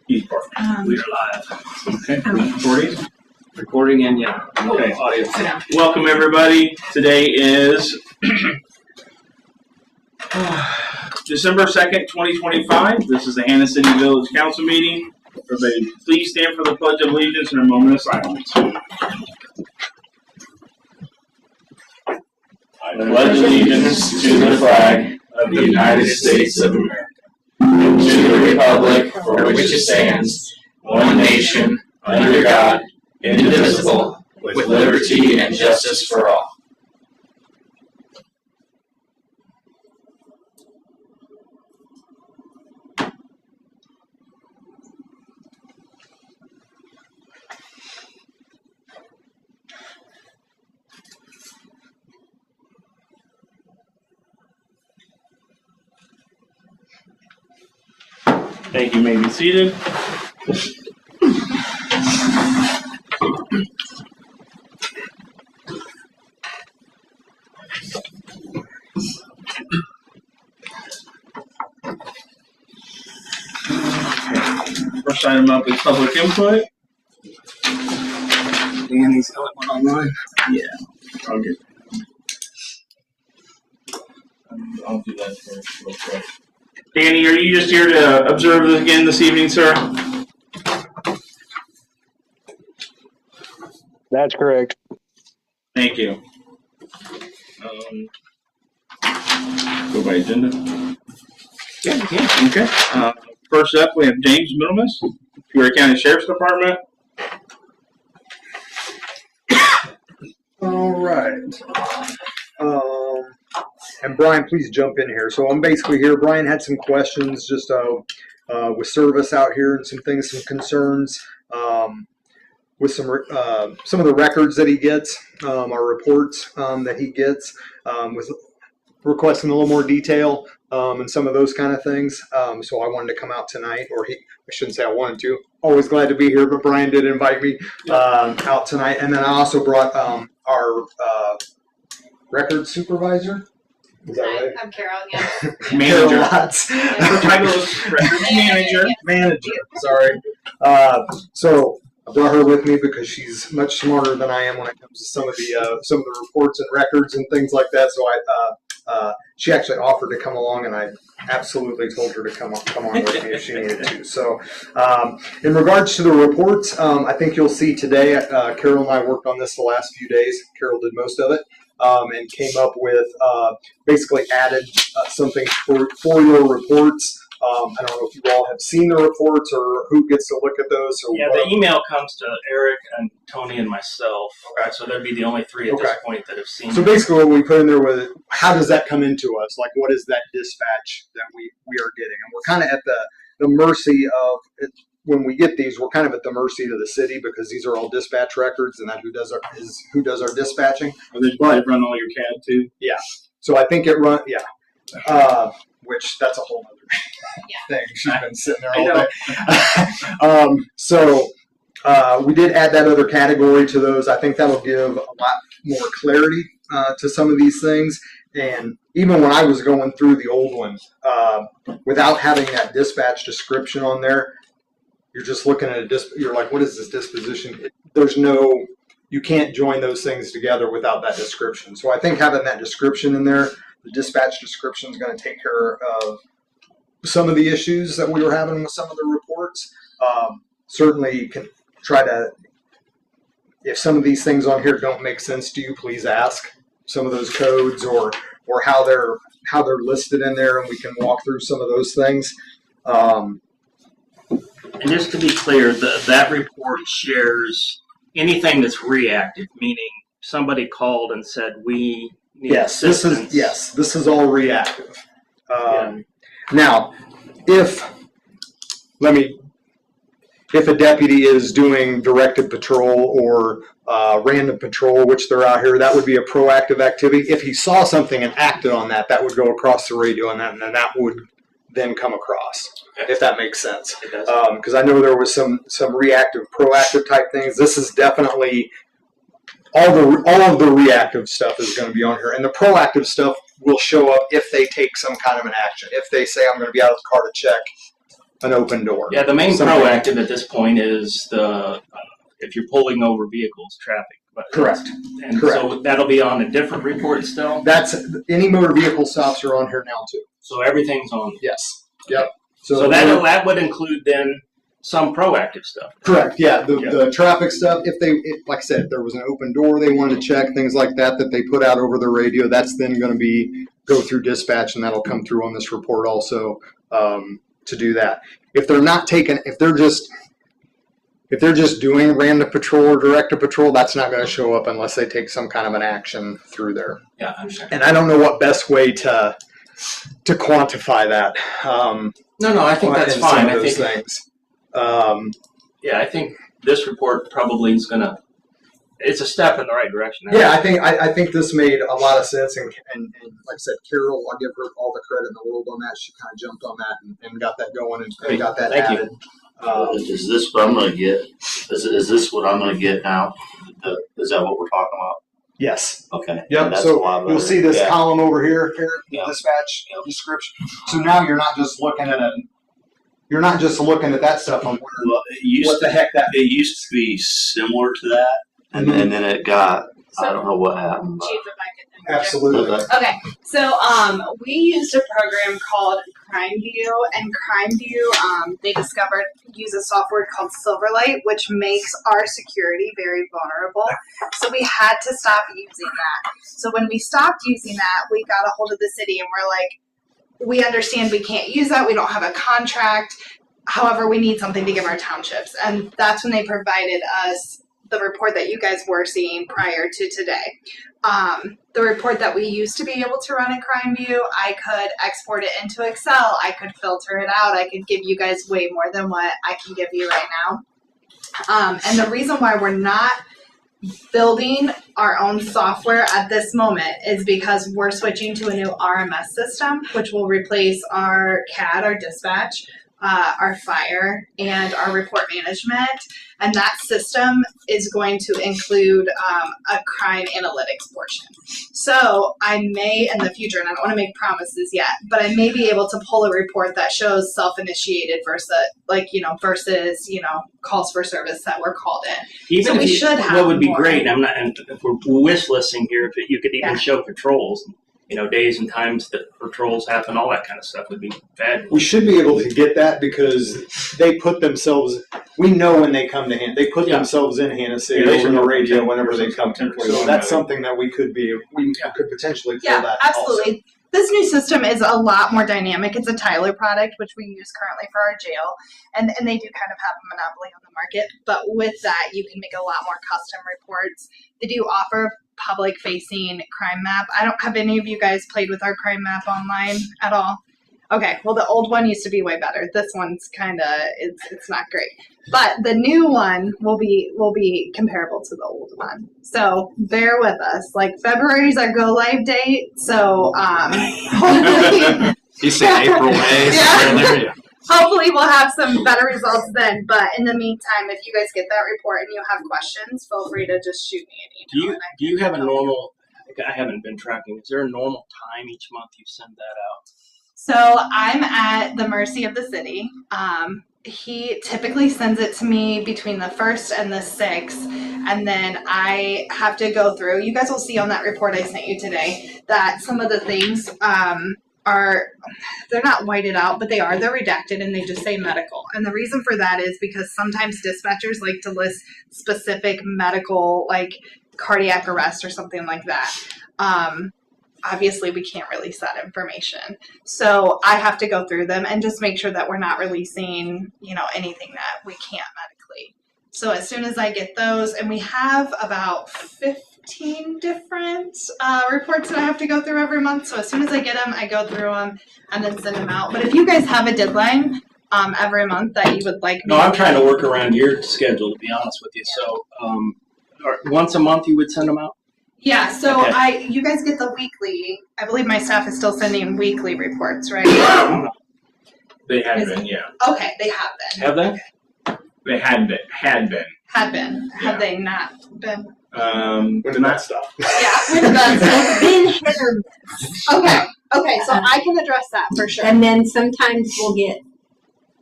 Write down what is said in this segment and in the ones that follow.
We are live. Okay. Recording? Recording and okay. Audio. Welcome everybody. Today is December 2nd, 2025. This is the Hannah City Village Council meeting. Everybody, please stand for the Pledge of Allegiance and a moment of silence. I pledge allegiance to the flag of the United States of America, and to the republic for which it stands, one nation, under God, indivisible, with liberty and justice for all. Thank you. You may be seated. First item up is public input. Danny's got one online. Yeah, I'll get. I'll do that first real quick. Danny, are you just here to observe this again this evening, sir? That's correct. Thank you. Go by agenda. Yeah. Okay. First up, we have James Middlemas, Peoria County Sheriff's Department. All right. And Brian, please jump in here. So I'm basically here. Brian had some questions just with service out here and some things, some concerns with some of the records that he gets, our reports that he gets, with requesting a little more detail and some of those kind of things. So I wanted to come out tonight, or I shouldn't say I wanted to. Always glad to be here, but Brian did invite me out tonight. And then I also brought our records supervisor. Is that right? I'm Carol, yeah. Manager. Her title is records manager. Manager, sorry. So I brought her with me because she's much smarter than I am when it comes to some of the reports and records and things like that. So she actually offered to come along, and I absolutely told her to come on with me if she needed to. So in regards to the reports, I think you'll see today, Carol and I worked on this the last few days. Carol did most of it. And came up with basically added something for your reports. I don't know if you all have seen the reports or who gets to look at those. Or yeah, the email comes to Eric and Tony and myself. Okay. So there'd be the only three at this point that have seen So it. basically what we put in there was, how does that come into us? Like, what is that dispatch that we are getting? And we're kind of at the mercy of it. When we get these, we're kind of at the mercy of the city because these are all dispatch records, and that who does our dispatching. They run all your CAD too. Yeah. So I think it run. Yeah. Which that's a whole other thing. She's been sitting there all day. So we did add that other category to those. I think that'll give a lot more clarity to some of these things. And even when I was going through the old one, without having that dispatch description on there, you're just looking at you're like, what is this disposition? You can't join those things together without that description. So I think having that description in there, the dispatch description is going to take care of some of the issues that we were having with some of the reports. Certainly you can try to, if some of these things on here don't make sense to you, please ask some of those codes or how they're listed in there, and we can walk through some of those things. And just to be clear, that report shares anything that's reactive, meaning somebody called and said, we need assistance. This is all reactive. Now, if a deputy is doing directed patrol or random patrol, which they're out here, that would be a proactive activity. If he saw something and acted on that, that would go across the radio, and then that would then come across, if that makes sense. It does. Because I know there was some reactive, proactive type things. This is definitely all of the reactive stuff is going to be on here, and the proactive stuff will show up if they take some kind of an action. If they say, I'm going to be out of the car to check an open door. Yeah, the main Something- proactive at this point is if you're pulling over vehicles, traffic. But Correct. And Correct. so that'll be on a different report still? That's any motor vehicle stops are on here now too. So everything's on. Yes. Yep. So that would include then some proactive stuff. Correct. Yeah. The traffic stuff. Like I said, if there was an open door they wanted to check, things like that they put out over the radio, that's then going to go through dispatch, and that'll come through on this report also to do that. If they're just doing random patrol or directed patrol, that's not going to show up unless they take some kind of an action through there. Yeah, I understand. And I don't know what best way to quantify that. No, I think that's fine. I think things. I think this report probably is going to. It's a step in the right direction. Yeah, I think this made a lot of sense, and like I said, Carol, I'll give her all the credit in the world on that. She kind of jumped on that and got that going and got that Thank added. Is this what I'm going to get? Is this what I'm going to get now? Is that what we're talking about? Yes. Okay. Yep. That's So a lot better. you'll see this Yeah. column over here, Yeah. dispatch description. So now you're not just looking at that stuff on Well, what the heck that. it used to be similar to that, and then it got. I don't know what happened. Chief, if I could interject. Absolutely. Okay, so we used a program called CrimeView, and CrimeView they discovered uses software called Silverlight, which makes our security very vulnerable. So we had to stop using that. So when we stopped using that, we got a hold of the city, and we're like, we understand we can't use that. We don't have a contract. However, we need something to give our townships, and that's when they provided us the report that you guys were seeing prior to today. The report that we used to be able to run in CrimeView, I could export it into Excel. I could filter it out. I could give you guys way more than what I can give you right now. And the reason why we're not building our own software at this moment is because we're switching to a new RMS system, which will replace our CAD, our dispatch, our fire, and our report management. And that system is going to include a crime analytics portion. So I may in the future, and I don't want to make promises yet, but I may be able to pull a report that shows self-initiated versus calls for service that were called in. Even So if we should have what would be more. great, and if we're wish listing here, if you could even show patrols, days and times that patrols happen, all that kind of stuff would be fabulous. We should be able to get that because they put themselves. We know when they come to hand. They put themselves in Hannah City over the radio whenever they come to. So that's something that we could potentially fill that. Absolutely. Also. This new system is a lot more dynamic. It's a Tyler product, which we use currently for our jail, and they do kind of have a monopoly on the market. But with that, you can make a lot more custom reports. They do offer public-facing crime map. I don't have any of you guys played with our crime map online at all. Okay, well the old one used to be way better. This one's kind of it's not great, but the new one will be comparable to the old one. So bear with us. Like February is our go live date, so hopefully, You say April, May, somewhere in there. hopefully we'll have some better results then. But in the meantime, if you guys get that report and you have questions, feel free to just shoot me an email. Do you have a normal? I haven't been tracking. Is there a normal time each month you send that out? So I'm at the mercy of the city. He typically sends it to me between the 1st and the 6th, and then I have to go through. You guys will see on that report I sent you today that some of the things they're not whited out, but they're redacted and they just say medical. And the reason for that is because sometimes dispatchers like to list specific medical, like cardiac arrest or something like that. Obviously we can't release that information. So I have to go through them and just make sure that we're not releasing, anything that we can't medically. So as soon as I get those, and we have about 15 different reports that I have to go through every month. So as soon as I get them, I go through them and then send them out. But if you guys have a deadline every month that you would like me No, I'm trying to work around your schedule, to be honest with you. So once a month you would send them out? Yeah, so Okay. you guys get the weekly. I believe my staff is still sending weekly reports, right? They had been, yeah. Okay, they have been. Have they? They had been. Had been. Yeah. Have they not been? When did that stop? Yeah, when It's been hit or miss. Okay, so I can address that for sure. And then sometimes we'll get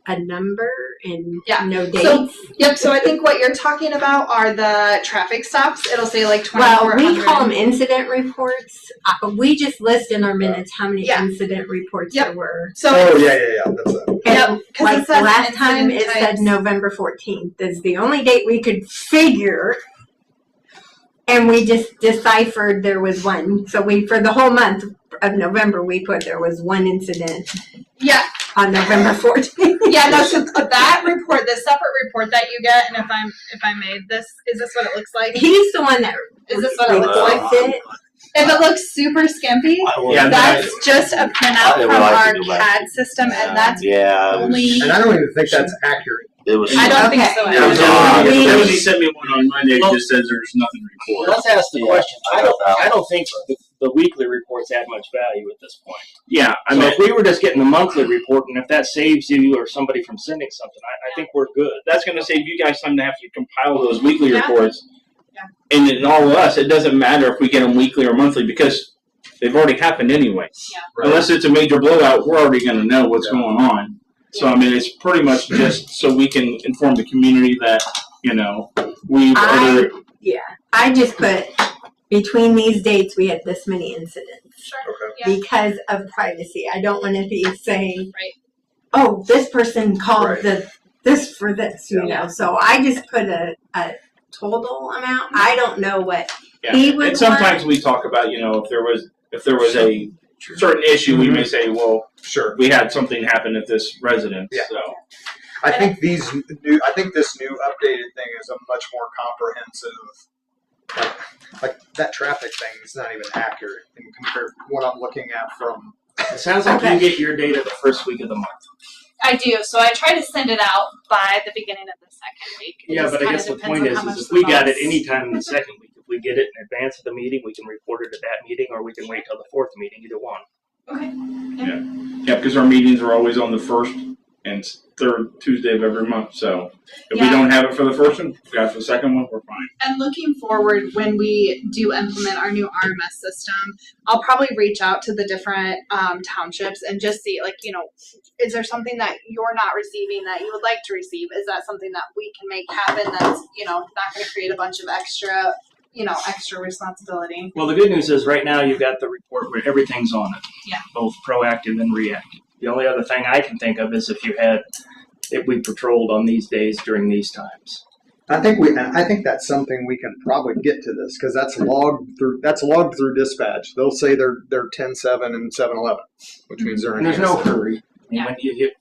a number and Yeah. no dates? So, yep. So I think what you're talking about are the traffic stops. It'll say like 2400. Well, we call them incident reports. We just list in our minutes how many Yeah. incident reports Yep. there were. So Oh, yeah. That's it. Yep, 'cause Like it says last time, it incident said types. November 14th is the only date we could figure, and we just deciphered there was one. So for the whole month of November, we put there was one incident Yeah, on November 14th. yeah. No, so that report, the separate report that you get, and if I made this, is this what it looks like? He's the one that Is this what it looks like? reports it. If it looks super skimpy, Yeah, that's just a printout I would from like our to go back. CAD system, and that's Yeah, only. And I don't even think that's accurate. it was. I don't think Okay. so. Yeah, either. he sent me one on Monday that just says there's nothing to report. Let's ask the Yeah. question. I don't think the weekly reports add much value at this point. Yeah, I mean, if we were just getting the monthly report, and if that saves you or somebody from sending something, I think we're good. That's going to save you guys time to have to compile those weekly Yeah. reports. Yeah. And in all of us, it doesn't matter if we get them weekly or monthly because they've already happened anyway. Yeah. Unless it's a major blowout, we're already going to know what's going on. So, I mean, it's pretty much just so we can inform the community that, we've ordered. I just put between these dates we had this many incidents Sure. Yeah. because of privacy. I don't want to be saying, Right. oh, this person called Right. this for this, you know. So I just put a total amount. I don't know what he would And sometimes we talk about, if there was a certain issue, we may say, well, Sure. we had something happen at this residence. Yeah. So. I think this new updated thing is a much more comprehensive. Like that traffic thing is not even accurate in compared to what I'm looking at from. It sounds like Okay. you get your data the first week of the month. I do. So I try to send it out by the beginning of the second week. It Yeah, just but I kinda guess the depends point on is how much if the we got it boss- any time in the second week, if we get it in advance of the meeting, we can report it at that meeting, or we can wait till the fourth meeting, either one. Okay. Yeah, because our meetings are always on the first and third Tuesday of every month. So if we Yeah. don't have it for the first one, we got it for the second one, we're fine. And looking forward, when we do implement our new RMS system, I'll probably reach out to the different townships and just see, is there something that you're not receiving that you would like to receive? Is that something that we can make happen that's, not going to create a bunch of extra responsibility? Well, the good news is right now you've got the report where everything's on it. Yeah. Both proactive and reactive. The only other thing I can think of is if we patrolled on these days during these times. I think that's something we can probably get to this because that's logged through dispatch. They'll say they're 10-7 and 7-11, which means they're in. And there's no hurry. Yeah. When you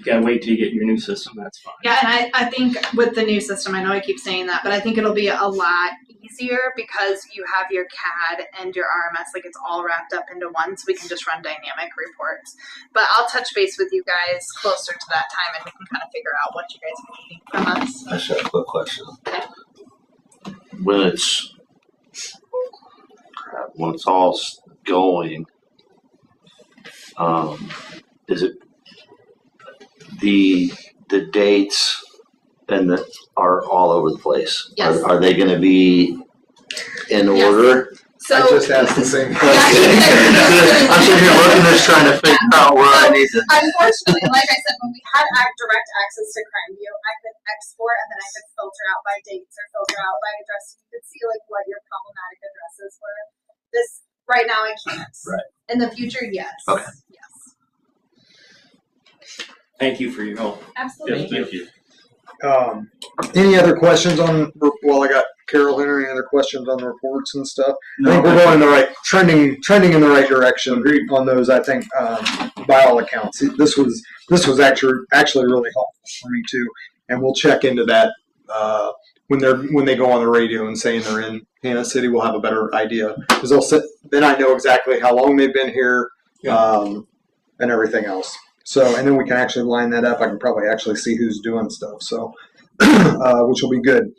gotta wait till you get your new system, that's fine. Yeah, and I think with the new system, I know I keep saying that, but I think it'll be a lot easier because you have your CAD and your RMS, it's all wrapped up into one, so we can just run dynamic reports. But I'll touch base with you guys closer to that time, and we can kind of figure out what you guys are needing from us. I just have a quick question. When it's all going, is it the dates and are all over the place? Yes. Are they going to be in order? So I just asked the same I'm question. sitting here looking at this trying to figure out where I need to. unfortunately, like I said, when we had direct access to CrimeView, I could export and then I could filter out by dates or filter out by address. You could see what your problematic addresses were. This right now I can't. Right. In the future, yes. Okay. Yes. Thank you for your help. Absolutely. Thank you. Any other questions on? Well, I got Carol here. Any other questions on the reports and stuff? No, I think we're going in the right trending in the right direction. Agreed on those. I think by all accounts, this was actually really helpful for me too. And we'll check into that when they go on the radio and saying they're in Hannah City. We'll have a better idea because then I know exactly how long they've been here and everything else. So, and then we can actually line that up. I can probably actually see who's doing stuff. So, which will be good.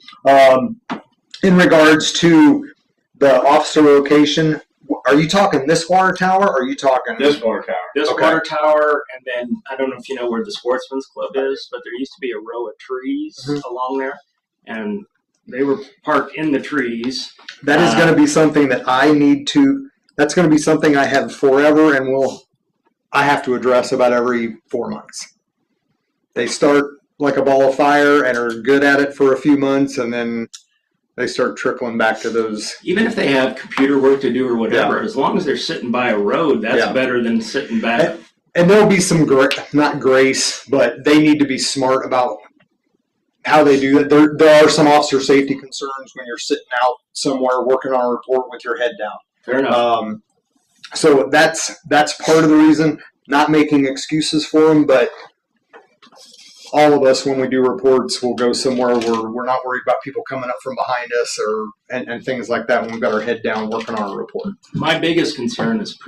In regards to the officer location, are you talking this water tower or are you talking This water tower. This Okay. water tower, and then I don't know if you know where the Sportsman's Club is, but there used to be a row of trees along there, and they were parked in the trees. That is going to be something that that's going to be something I have forever and I have to address about every 4 months. they start like a ball of fire and are good at it for a few months, and then they start trickling back to those. Even if they have computer work to do or whatever, as long as they're sitting by a road, that's better than sitting back. And there'll be some not grace, but they need to be smart about how they do that. There are some officer safety concerns when you're sitting out somewhere working on a report with your head down. Fair enough. So that's part of the reason. Not making excuses for them, but all of us, when we do reports, will go somewhere where we're not worried about people coming up from behind us and things like that when we've got our head down working on a report. My biggest concern is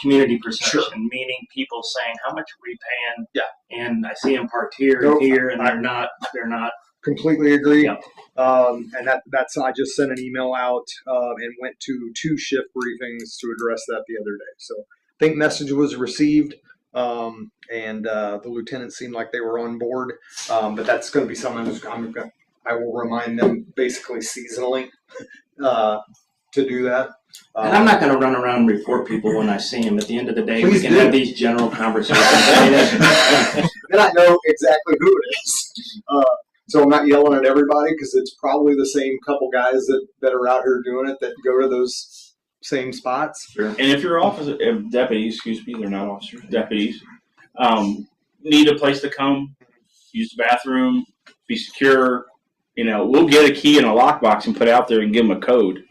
community perception, meaning people saying, how much are we paying? Yeah. And I see them parked here and here, and they're not. Completely agree. Yeah. And that's I just sent an email out and went to 2 shift briefings to address that the other day. So I think message was received. And the lieutenants seemed like they were on board, but that's going to be something I will remind them basically seasonally to do that. And I'm not going to run around and report people when I see them. At the end of the day, we can do. have these general conversations. Then I know exactly who it is. So I'm not yelling at everybody because it's probably the same couple guys that are out here doing it that go to those same spots. Sure. And if you're deputies, they're not officers, deputies, need a place to come, use the bathroom, be secure, we'll get a key in a lockbox and put out there and give them a code.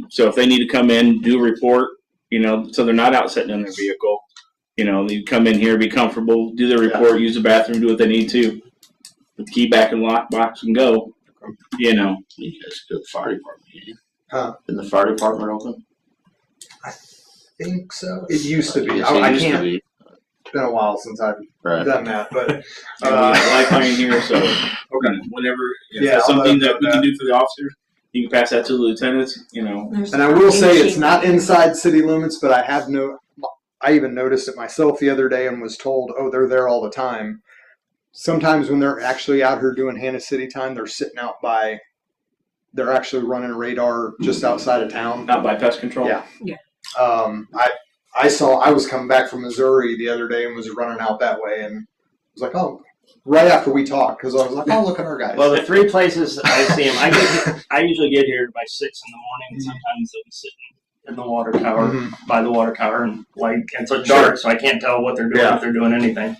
So if they need to come in, do a report, so they're not out sitting in their vehicle, they come in here, be comfortable, do their report, use the bathroom, do what they need to. Put the key back in the lockbox and go, You guys go to the fire department, yeah? Huh? Isn't the fire department open? I think so. It used to be. Yes, I it used to can't. be. It's been a while since I've Right. done that, but we have Wi-Fi in here, so whenever there's something that we can do for the officers, you can pass that to the lieutenants, And I will say it's not inside city limits, but I even noticed it myself the other day and was told, oh, they're there all the time. Sometimes when they're actually out here doing Hannah City time, they're sitting out they're actually running radar just outside of town. Not by pest control. Yeah. I was coming back from Missouri the other day and was running out that way and was like, oh, right after we talked, because I was like, oh, look at our guys. Well, the 3 places I see them, I usually get here by 6 in the morning. And sometimes they'll be sitting in the water tower, by the water tower, and it's so dark, so I can't tell what they're doing if they're doing anything.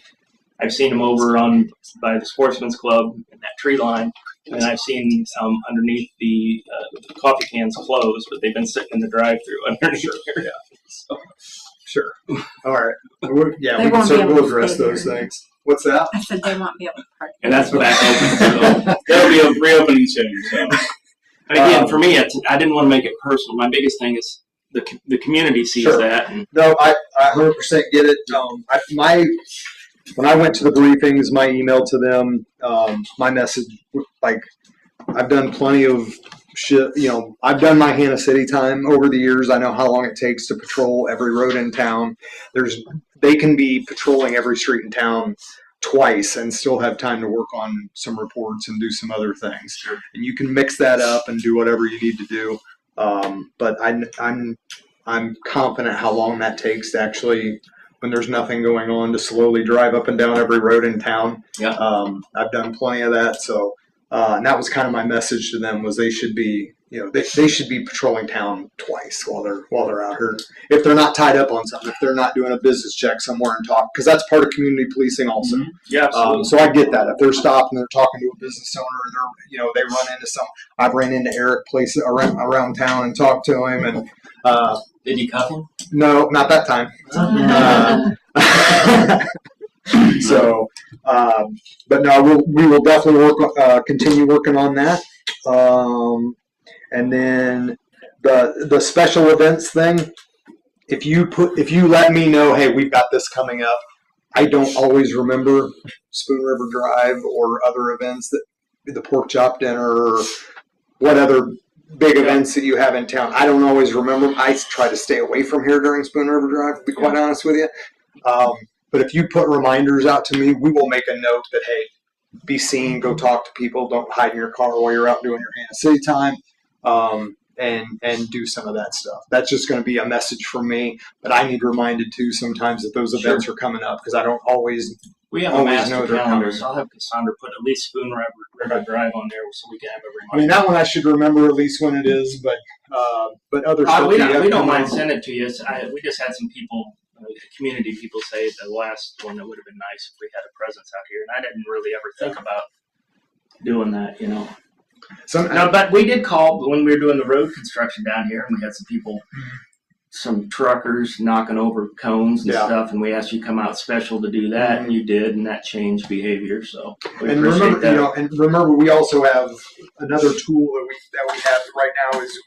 I've seen them over by the Sportsman's Club in that tree line, and I've seen underneath the coffee cans closed, but they've been sitting in the drive-through underneath here. So. Sure. All right. They We'll won't be able to address stay those there. things. What's that? I said they won't be able to park. And that's back open. So. There'll be a reopening soon. So. But again, for me, I didn't want to make it personal. My biggest thing is the community sees that. And No, I 100% get it. When I went to the briefings, my email to them, my message, I've done plenty of shit. I've done my Hannah City time over the years. I know how long it takes to patrol every road in town. They can be patrolling every street in town twice and still have time to work on some reports and do some other things. Sure. And you can mix that up and do whatever you need to do. But I'm confident how long that takes to actually, when there's nothing going on, to slowly drive up and down every road in town. Yeah. I've done plenty of that. So, and that was kind of my message to them was they should be, they should be patrolling town twice while they're out here. If they're not tied up on something, if they're not doing a business check somewhere and talk, because that's part of community policing also. Mm-hmm. Yeah, absolutely. So I get that. If they're stopped and they're talking to a business owner, they run into I've ran into Eric places around town and talked to him and, did you cuff him? no, not that time. So, but no, we will definitely continue working on that. And then the special events thing, if you let me know, hey, we've got this coming up. I don't always remember Spoon River Drive or other events the pork chop dinner or what other big events that you have in town. I don't always remember. I try to stay away from here during Spoon River Drive, to be quite honest with you. But if you put reminders out to me, we will make a note that, hey, be seen, go talk to people, don't hide in your car while you're out doing your Hannah City time. and do some of that stuff. That's just going to be a message from me, but I need reminded too sometimes that those events are coming up because I don't always. We have a Always master know they're calendar, coming. so I'll have Cassandra put at least Spoon River Drive on there so we can have a I mean, reminder. that one I should remember at least when it is, but other stuff. We that you have don't coming mind up. sending it to you. We just had some people, community people say the last one that would have been nice if we had a presence out here, and I didn't really ever think about doing that, you know. No, but we did call when we were doing the road construction down here, and we had some people, some truckers knocking over cones and Yeah. stuff, and we asked you to come out special to do that, and you did, and that changed behavior. So we And appreciate remember, that. and remember, we also have another tool that we have right now is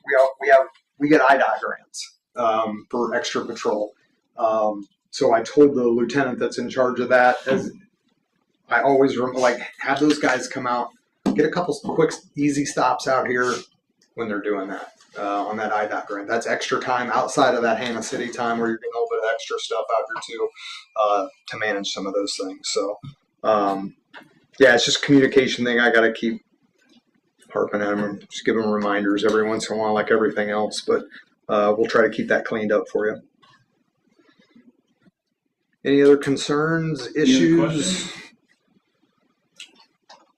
we get IDOT grants for extra patrol. So I told the lieutenant that's in charge of that, as I always have those guys come out, get a couple quick, easy stops out here when they're doing that on that IDOT grant. That's extra time outside of that Hannah City time where you're getting a little bit of extra stuff out here too to manage some of those things. So. Yeah, it's just a communication thing. I got to keep harping at them, just give them reminders every once in a while, like everything else. But we'll try to keep that cleaned up for you. Any other concerns, issues? questions?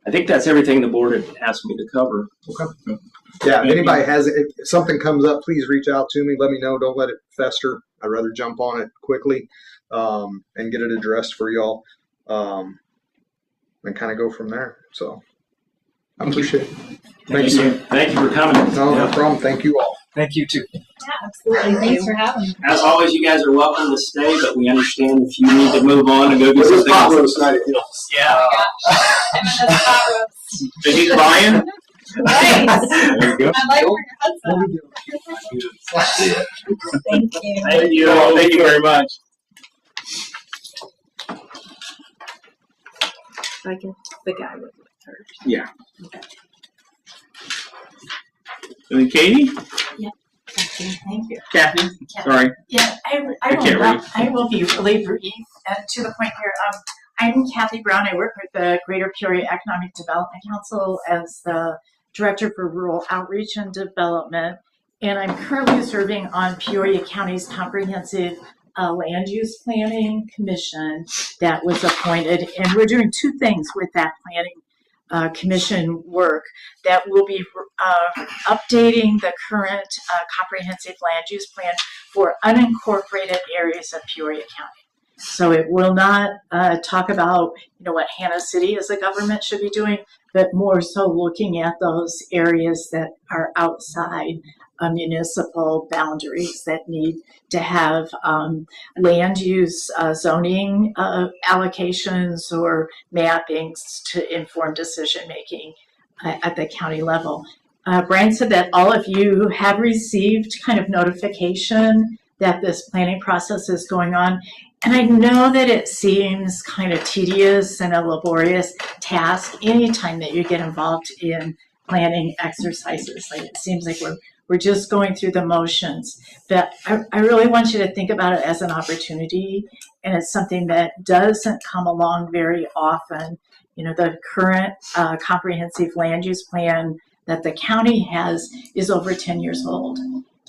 I think that's everything the board had asked me to cover. Okay. Yeah, if anybody has it, if something comes up, please reach out to me. Let me know. Don't let it fester. I'd rather jump on it quickly and get it addressed for y'all and kind of go from there. So I appreciate it. Thank you. Thank you for coming. No problem. Thank you all. Thank you too. Yeah, absolutely. Thanks for having me. As always, you guys are welcome to stay, but we understand if you need to move on and go do something Pot else. roast night at Hills. Yeah. I'm in the hot roast. Is he buying? Nice. There you go. I like where your head's at. Thank you. Thank you. Thank you very much. I guess the guy was with her. Yeah. And then Katie? Thank you. Kathy? Sorry. Yeah, I can't read. I will be really brief to the point here. I'm Kathy Brown. I work with the Greater Peoria Economic Development Council as the Director for Rural Outreach and Development. And I'm currently serving on Peoria County's Comprehensive Land Use Planning Commission that was appointed. And we're doing two things with that planning commission work. That will be updating the current comprehensive land use plan for unincorporated areas of Peoria County. So it will not talk about what Hannah City as a government should be doing, but more so looking at those areas that are outside municipal boundaries that need to have land use zoning allocations or mappings to inform decision making at the county level. Brian said that all of you have received kind of notification that this planning process is going on. And I know that it seems kind of tedious and a laborious task anytime that you get involved in planning exercises. Like it seems like we're just going through the motions. But I really want you to think about it as an opportunity, and it's something that doesn't come along very often. The current comprehensive land use plan that the county has is over 10 years old.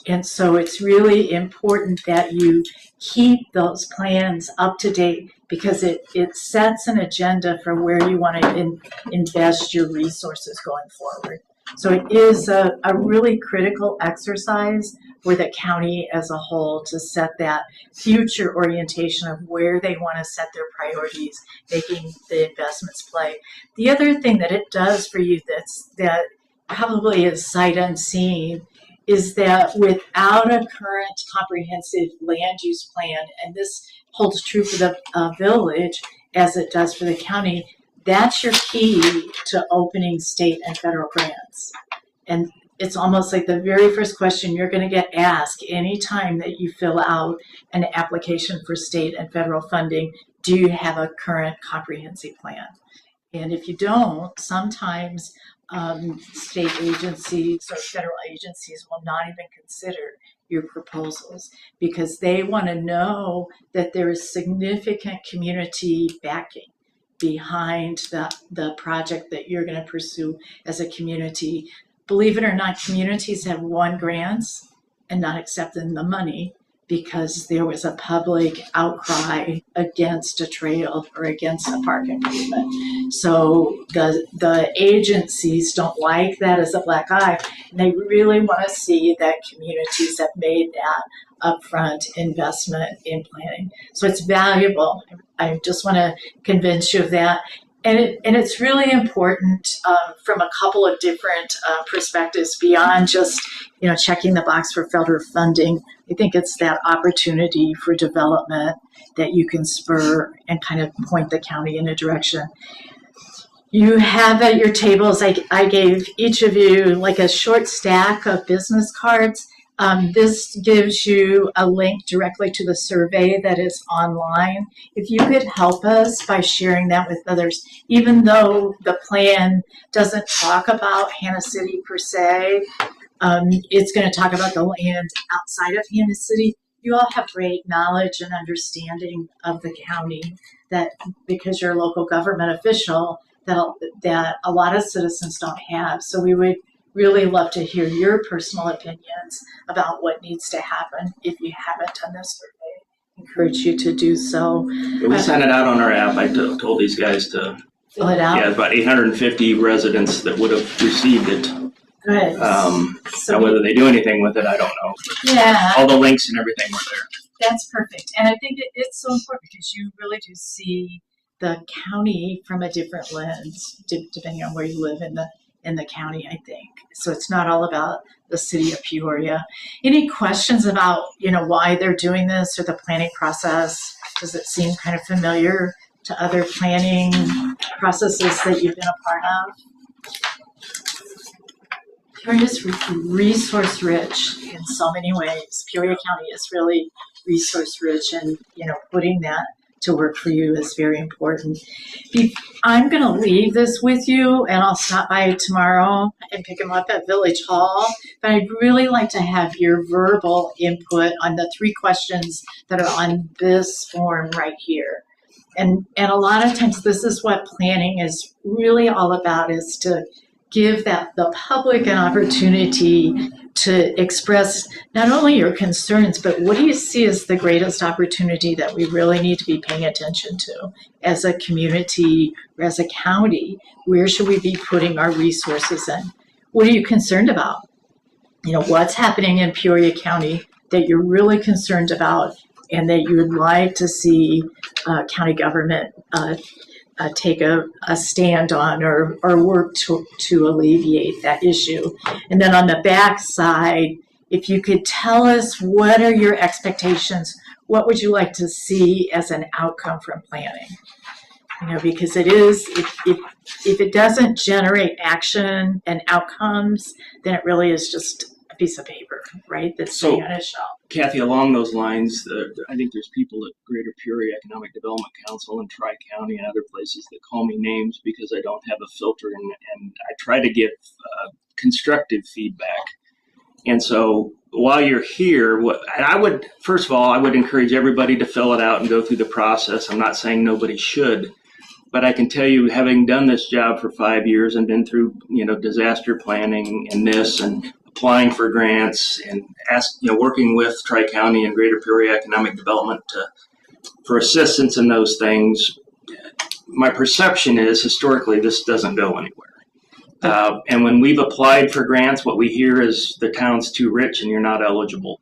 And so it's really important that you keep those plans up to date because it sets an agenda for where you want to invest your resources going forward. So it is a really critical exercise for the county as a whole to set that future orientation of where they want to set their priorities, making the investments play. The other thing that it does for you that probably is sight unseen is that without a current comprehensive land use plan, and this holds true for the village as it does for the county, that's your key to opening state and federal grants. And it's almost like the very first question you're going to get asked anytime that you fill out an application for state and federal funding: do you have a current comprehensive plan? And if you don't, sometimes state agencies or federal agencies will not even consider your proposals because they want to know that there is significant community backing behind the project that you're going to pursue as a community. believe it or not, communities have won grants and not accepted the money because there was a public outcry against a trail or against a park improvement. So the agencies don't like that as a black eye, and they really want to see that communities have made that upfront investment in planning. So it's valuable. I just want to convince you of that. And it's really important from a couple of different perspectives beyond just checking the box for federal funding. I think it's that opportunity for development that you can spur and kind of point the county in a direction. You have at your tables, I gave each of you like a short stack of business cards. This gives you a link directly to the survey that is online. If you could help us by sharing that with others, even though the plan doesn't talk about Hannah City per se, it's going to talk about the land outside of Hannah City. You all have great knowledge and understanding of the county that because you're a local government official that a lot of citizens don't have. So we would really love to hear your personal opinions about what needs to happen. If you haven't done this survey, I encourage you to do so. We sent it out on our app. I told these guys to fill it out. Yeah, about 850 residents that would have received it. Good. Now whether they do anything with it, I don't know. Yeah. All the links and everything were there. That's perfect. And I think it's so important because you really do see the county from a different lens, depending on where you live in the county, I think. So it's not all about the city of Peoria. Any questions about, why they're doing this or the planning process? Does it seem kind of familiar to other planning processes that you've been a part of? Peoria is resource rich in so many ways. Peoria County is really resource rich, and putting that to work for you is very important. I'm going to leave this with you, and I'll stop by tomorrow and pick them up at Village Hall. But I'd really like to have your verbal input on the 3 questions that are on this form right here. And a lot of times this is what planning is really all about, is to give the public an opportunity to express not only your concerns, but what do you see as the greatest opportunity that we really need to be paying attention to as a community or as a county? Where should we be putting our resources in? What are you concerned about? What's happening in Peoria County that you're really concerned about and that you would like to see county government take a stand on or work to alleviate that issue. And then on the back side, if you could tell us what are your expectations, what would you like to see as an outcome from planning? Because it is, if it doesn't generate action and outcomes, then it really is just a piece of paper, right? That's sitting on a shelf. Kathy, along those lines, I think there's people at Greater Peoria Economic Development Council and Tri-County and other places that call me names because I don't have a filter, and I try to give constructive feedback. And so while you're here, first of all, I would encourage everybody to fill it out and go through the process. I'm not saying nobody should, but I can tell you, having done this job for 5 years and been through, disaster planning and this and applying for grants and working with Tri-County and Greater Peoria Economic Development for assistance in those things, my perception is historically this doesn't go anywhere. And when we've applied for grants, what we hear is the town's too rich and you're not eligible.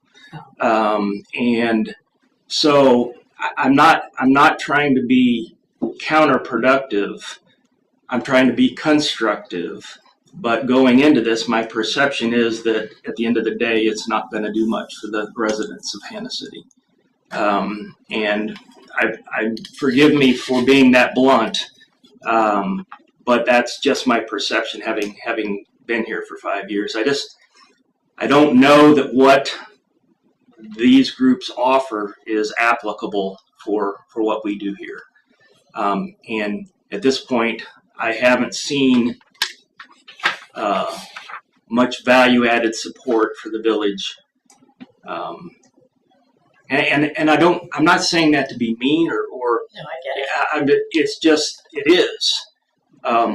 And so I'm not trying to be counterproductive. I'm trying to be constructive. But going into this, my perception is that at the end of the day, it's not going to do much for the residents of Hannah City. And I forgive me for being that blunt, but that's just my perception, having been here for 5 years. I don't know that what these groups offer is applicable for what we do here. And at this point, I haven't seen much value-added support for the village, and I'm not saying that to be mean or No, I get it. It's just it is.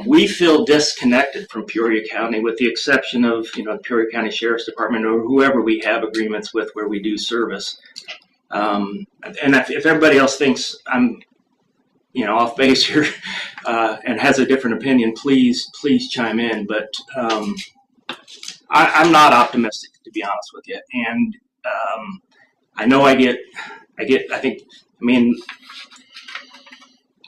we feel disconnected from Peoria County, with the exception of, the Peoria County Sheriff's Department or whoever we have agreements with where we do service. And if everybody else thinks I'm, off base here and has a different opinion, please chime in. But I'm not optimistic, to be honest with you. And I know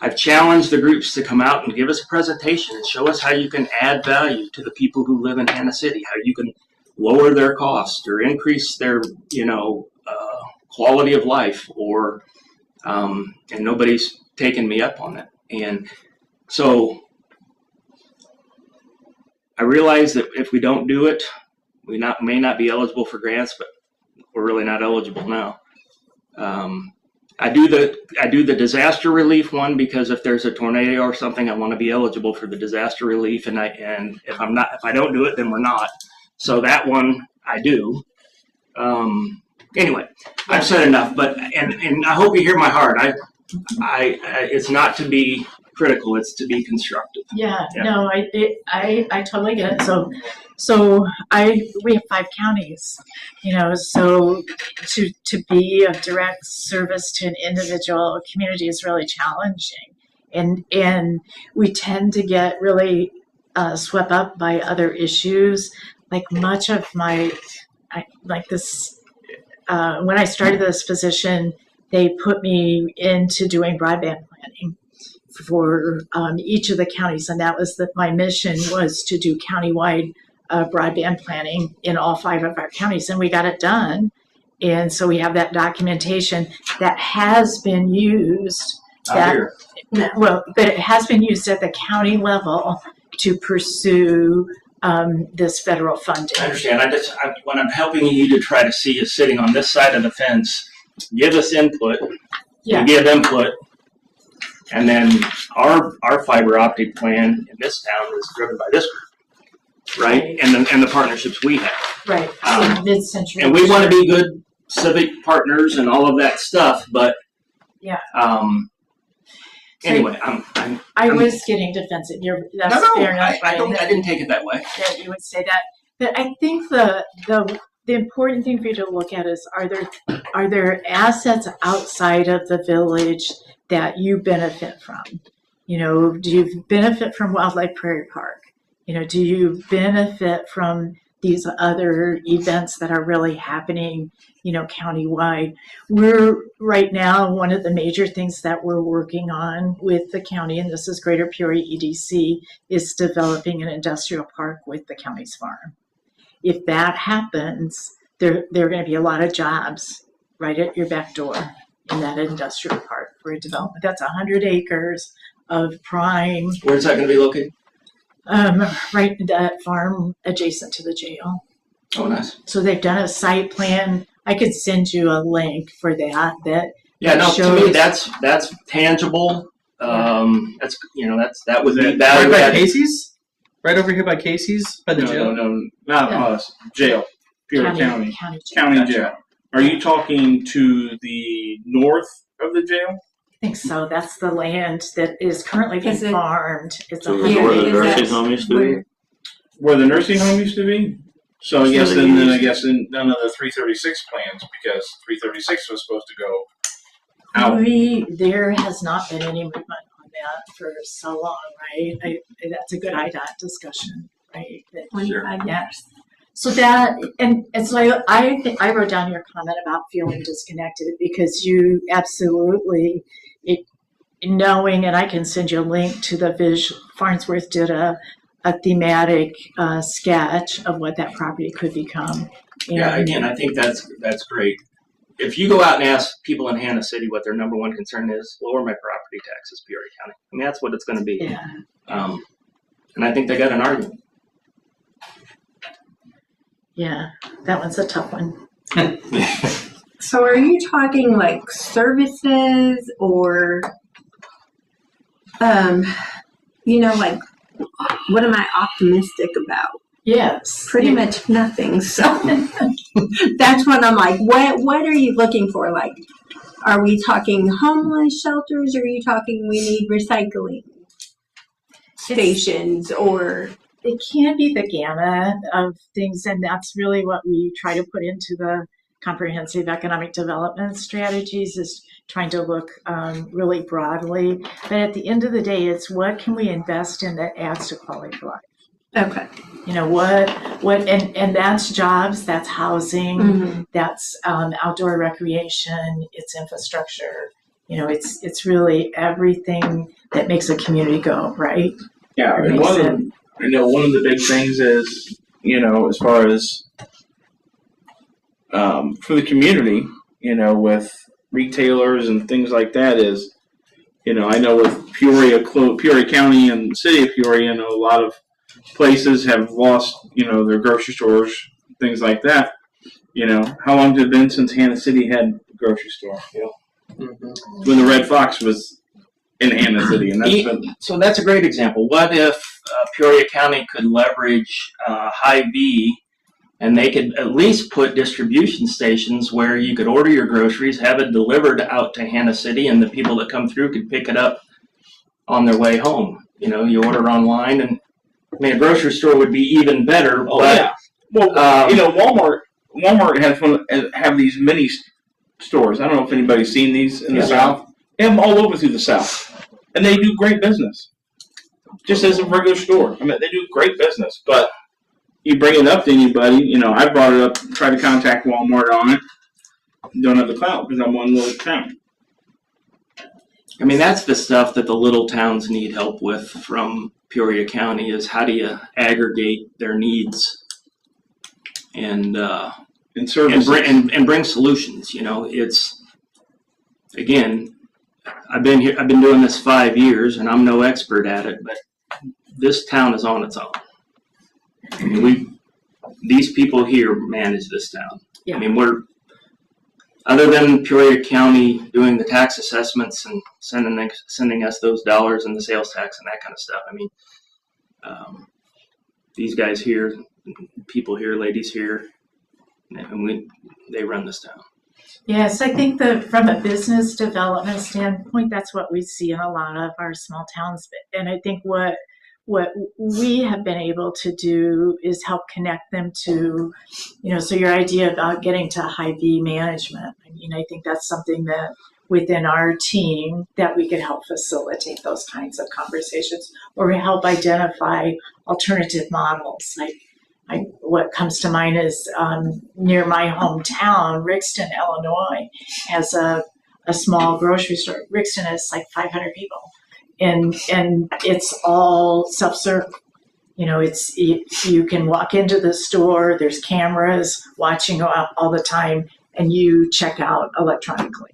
I've challenged the groups to come out and give us a presentation and show us how you can add value to the people who live in Hannah City, how you can lower their costs or increase their, quality of life, and nobody's taken me up on it. And so I realize that if we don't do it, we may not be eligible for grants, but we're really not eligible now. I do the disaster relief one because if there's a tornado or something, I want to be eligible for the disaster relief, and if I don't do it, then we're not. So that one I do. Anyway, I've said enough, but and I hope you hear my heart. It's not to be critical; it's to be constructive. Yeah. No, I totally get it. So we have 5 counties, so to be of direct service to an individual community is really challenging. And we tend to get really swept up by other issues. Like much of when I started this position, they put me into doing broadband planning for each of the counties. And that was my mission was to do countywide broadband planning in all 5 of our counties, and we got it done. And so we have that documentation that has been used. But it has been used at the county level to pursue this federal funding. I understand. When I'm helping you to try to see you sitting on this side of the fence, give us input. Yeah. We give input, and then our fiber optic plan in this town is driven by this group. Right, and the partnerships we have, right, mid-century, and we want to be good civic partners and all of that stuff. But yeah, anyway, I was getting defensive. That's fair enough. I didn't take it that way. Yeah, you would say that, but I think the important thing for you to look at is are there assets outside of the village that you benefit from? Do you benefit from Wildlife Prairie Park? Do you benefit from these other events that are really happening, countywide? We're right now, one of the major things that we're working on with the county, and this is Greater Peoria EDC, is developing an industrial park with the county's farm. If that happens, there are going to be a lot of jobs right at your back door in that industrial park for a development. That's 100 acres of prime. Where's that going to be located? Right in that farm adjacent to the jail. Oh, nice. So they've done a site plan. I could send you a link for that. To me that's tangible. That's that would be right by Casey's. Right over here by Casey's, by the jail. No, not us. Jail. Peoria County jail. Are you talking to the north of the jail? I think so. That's the land that is currently being farmed. It's So is where the nursing home used to be? Where the nursing home used to be? So I guess then none of the 336 plans, because 336 was supposed to go out. There has not been any movement on that for so long, right? That's a good IDOT discussion, right? 25 years. So that, and so I wrote down your comment about feeling disconnected because you absolutely, knowing, and I can send you a link to the Farnsworth did a thematic sketch of what that property could become. Yeah, again, I think that's great. If you go out and ask people in Hannah City what their number one concern is, lower my property taxes, Peoria County. I mean, that's what it's going to be. Yeah. And I think they got an argument. Yeah, that one's a tough one. So are you talking like services or, like what am I optimistic about? Yes. Pretty much nothing. So that's what I'm like, what are you looking for? Like, are we talking homeless shelters or are you talking we need recycling? stations or? It can be the gamut of things, and that's really what we try to put into the comprehensive economic development strategies, is trying to look really broadly. But at the end of the day, it's what can we invest in that adds to quality of life. Okay. You know, and that's jobs, that's housing, that's outdoor recreation, it's infrastructure. You know, it's really everything that makes a community go, right? Yeah, and one of the big things is, as far as for the community, with retailers and things like that is, I know with Peoria County and the city of Peoria, a lot of places have lost, their grocery stores, things like that. How long has it been since Hannah City had a grocery store? When the Red Fox was in Hannah City, and so that's a great example. What if Peoria County could leverage Hy-Vee, and they could at least put distribution stations where you could order your groceries, have it delivered out to Hannah City, and the people that come through could pick it up on their way home. You order online, and a grocery store would be even better. Oh, yeah. Well, Walmart have these mini stores. I don't know if anybody's seen these in the South. They have them all over through the South, and they do great business. Just as a regular store, they do great business. But you bring it up to anybody, I brought it up, tried to contact Walmart on it. Don't have the clout because I'm one little town. That's the stuff that the little towns need help with from Peoria County, is how do you aggregate their needs and bring solutions. It's, again, I've been doing this 5 years, and I'm no expert at it, but this town is on its own. These people here manage this town. Yeah. We're, other than Peoria County doing the tax assessments and sending us those dollars and the sales tax and that kind of stuff. These guys here, people here, ladies here, and they run this town. Yes, I think that from a business development standpoint, that's what we see in a lot of our small towns. And I think what we have been able to do is help connect them to, so your idea about getting to Hy-Vee management. I think that's something that within our team that we could help facilitate those kinds of conversations, or help identify alternative models. What comes to mind is near my hometown, Rixton, Illinois, has a small grocery store. Rixton has 500 people. And it's all self-serve. You can walk into the store, there's cameras watching all the time, and you check out electronically.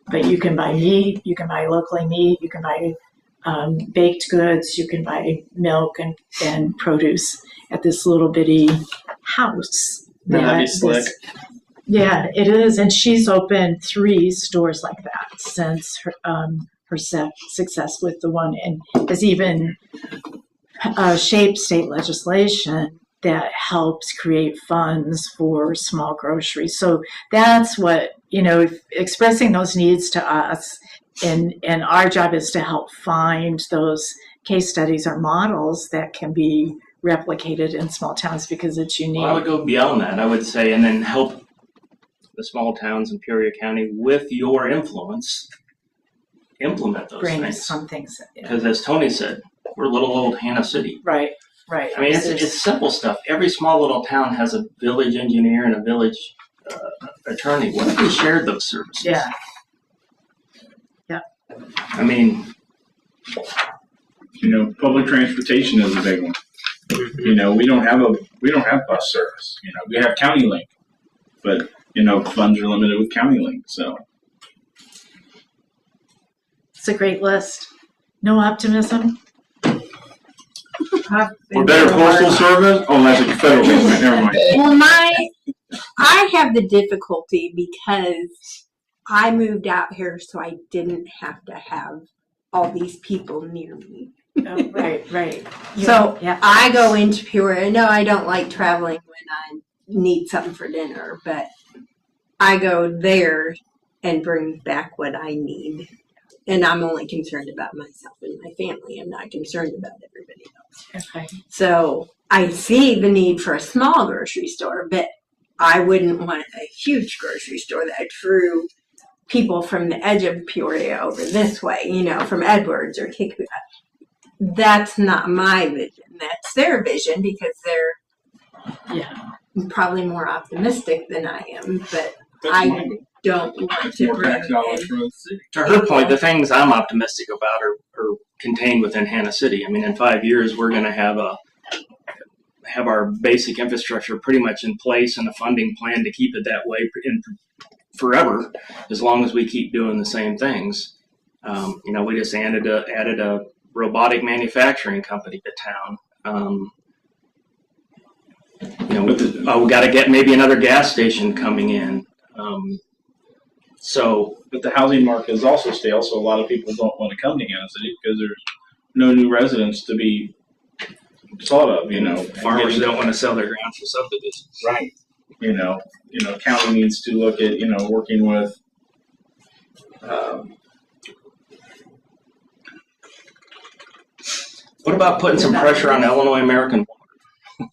But you can buy meat, you can buy locally meat, you can buy baked goods, you can buy milk and produce at this little bitty house. That'd be slick. Yeah, it is. And she's opened 3 stores like that since her success with the one, and has even shaped state legislation that helps create funds for small groceries. So that's what, expressing those needs to us, and our job is to help find those case studies or models that can be replicated in small towns because it's unique. Well, I would go beyond that, I would say, and then help the small towns in Peoria County with your influence implement those things. Some things. Because as Tony said, we're little old Hannah City. Right. It's simple stuff. Every small little town has a village engineer and a village attorney. What if we shared those services? Yeah. Public transportation is a big one. We don't have bus service. We have County Link, but funds are limited with County Link, so. It's a great list. No optimism. Or better postal service? Oh, that's a federal government. Never mind. Well, I have the difficulty because I moved out here, so I didn't have to have all these people near me. Oh, right. So I go into Peoria. No, I don't like traveling when I need something for dinner, but I go there and bring back what I need. And I'm only concerned about myself and my family. I'm not concerned about everybody else. Okay. So I see the need for a small grocery store, but I wouldn't want a huge grocery store that drew people from the edge of Peoria over this way, you know, from Edwards or Kickapoo. That's not my vision. That's their vision because they're probably more optimistic than I am, but I don't want to bring in. To her point, the things I'm optimistic about are contained within Hannah City. I mean, in 5 years, we're going to have our basic infrastructure pretty much in place and a funding plan to keep it that way in forever, as long as we keep doing the same things. You know, we just added a robotic manufacturing company to town. You know, we got to get maybe another gas station coming in. But the housing market is also stale, so a lot of people don't want to come to Hannah City because there's no new residents to be sought of. You know, Farmers don't want to sell their ground for subdivisions. Right. You know, county needs to look at, working with, What about putting some pressure on Illinois American Water?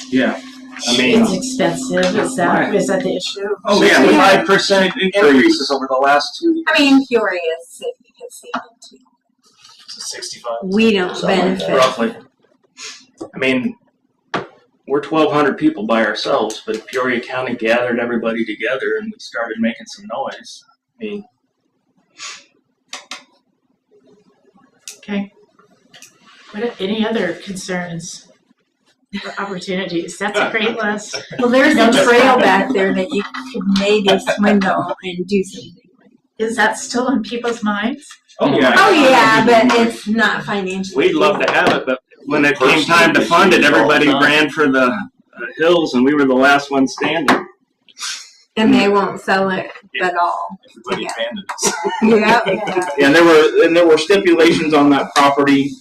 yeah. I mean, It's expensive. Is that the issue? Oh, yeah, 5% increases over the last 2 years. I mean, Peoria City has seen it too. 65. We don't benefit. Roughly. I mean, we're 1,200 people by ourselves, but Peoria County gathered everybody together and we started making some noise. I mean, Okay. Any other concerns or opportunities? That's a great list. Well, there's a trail back there that you could maybe swindle and do something with. Is that still in people's minds? Oh, yeah. Oh yeah, but it's not financially. we'd love to have it, but when it came time to fund it, everybody ran for the hills and we were the last one standing. And they won't sell it at all. Everybody abandoned us. Yeah. Yeah, and there were stipulations on that property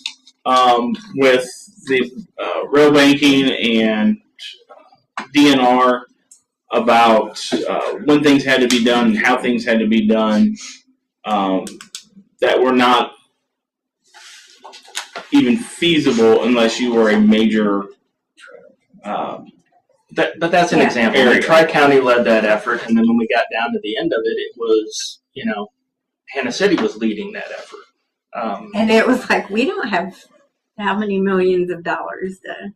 with the rail banking and DNR about when things had to be done and how things had to be done that were not even feasible unless you were a major. But that's an example. area. Tri-County led that effort, and then when we got down to the end of it, it was, Hannah City was leading that effort. And it was like, we don't have how many millions of dollars to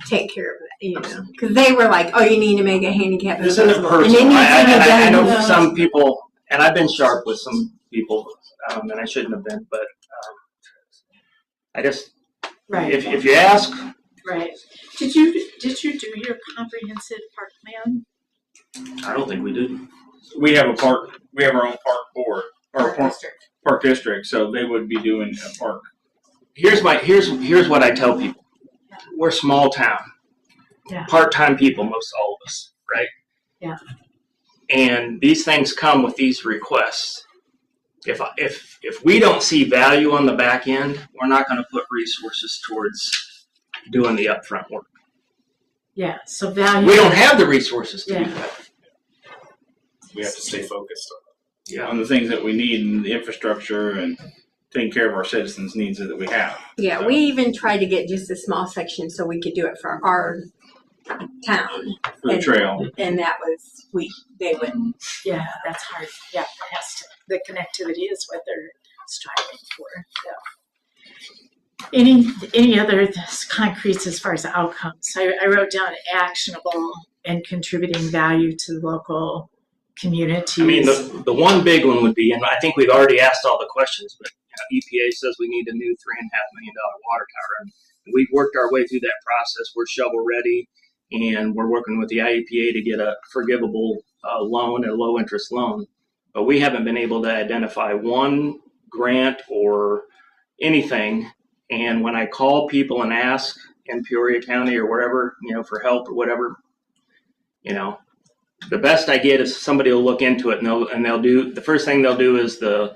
take care of that, because they were like, oh, you need to make a handicap This isn't accessible. And it personal. needs to be I done. know some people, and I've been sharp with some people, and I shouldn't have been, but I just, Right. if you ask, Right. Did you do your comprehensive park plan? I don't think we did. We have our own park board or District. park district, so they would be doing a park. Here's what I tell people. We're a small town. Yeah. Part-time people, most all of us, right? Yeah. And these things come with these requests. If we don't see value on the back end, we're not going to put resources towards doing the upfront work. Yeah. So value. We don't have the resources to do that. We have to stay focused on On the things that we need and the infrastructure and taking care of our citizens' needs that we have. Yeah, we even tried to get just a small section so we could do it for our town. For the trail. And that was, they wouldn't. Yeah, that's hard. Yeah, it has to. The connectivity is what they're striving for. Yeah. Any other concretes as far as outcomes? I wrote down actionable and contributing value to the local communities. I mean, the one big one would be, and I think we've already asked all the questions, but EPA says we need a new $3.5 million water tower. And we've worked our way through that process. We're shovel ready, and we're working with the IEPA to get a forgivable loan, a low interest loan. But we haven't been able to identify one grant or anything. And when I call people and ask in Peoria County or wherever, for help or whatever, the best I get is somebody will look into it and they'll do, the first thing they'll do is the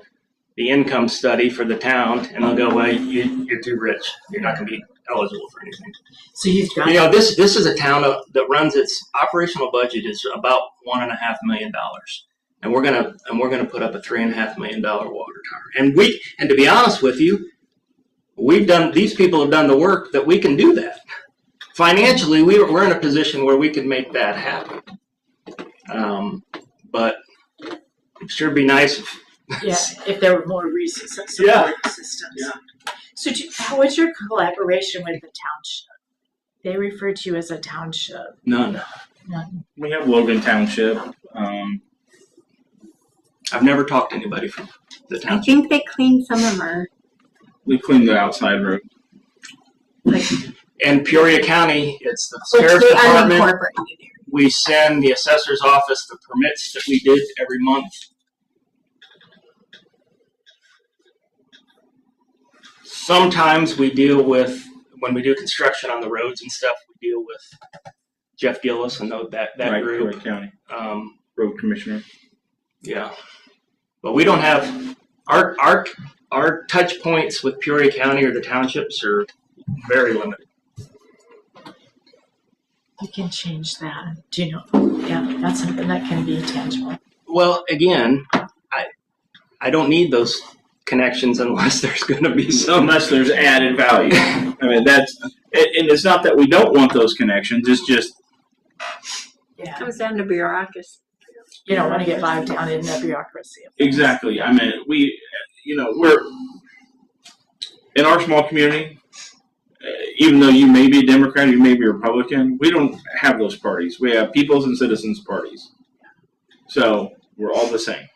income study for the town, and they'll go, well, you're too rich. You're not going to be eligible for anything. So you've got this is a town that runs its operational budget is about $1.5 million. and we're gonna put up a $3.5 million water tower. And to be honest with you, these people have done the work that we can do that. Financially, we're in a position where we can make that happen. But it'd sure be nice if there were more resources and support systems. Yeah. So how is your collaboration with the township? They refer to you as a township. None. We have Logan Township. I've never talked to anybody from the I township. think they cleaned some of our, We clean the outside road. like, In Peoria County, it's the which sheriff's they department. unincorporated area. We send the assessor's office the permits that we did every month. Sometimes we deal with, when we do construction on the roads and stuff, we deal with Jeff Gillis and that Right, group. Peoria County Um, Road Commissioner. yeah, but we don't have our touch points with Peoria County or the townships are very limited. You can change that. Do you know? Yeah, that's something that can be tangible. Well, again, I don't need those connections unless there's going to be some. Unless there's added value. I mean, and it's not that we don't want those connections. It's just Yeah. Comes down to bureaucracy. You don't want to get bogged down in the bureaucracy. exactly. I mean, we're in our small community. Even though you may be a Democrat, you may be a Republican, we don't have those parties. We have people's and citizens parties. So we're all the same.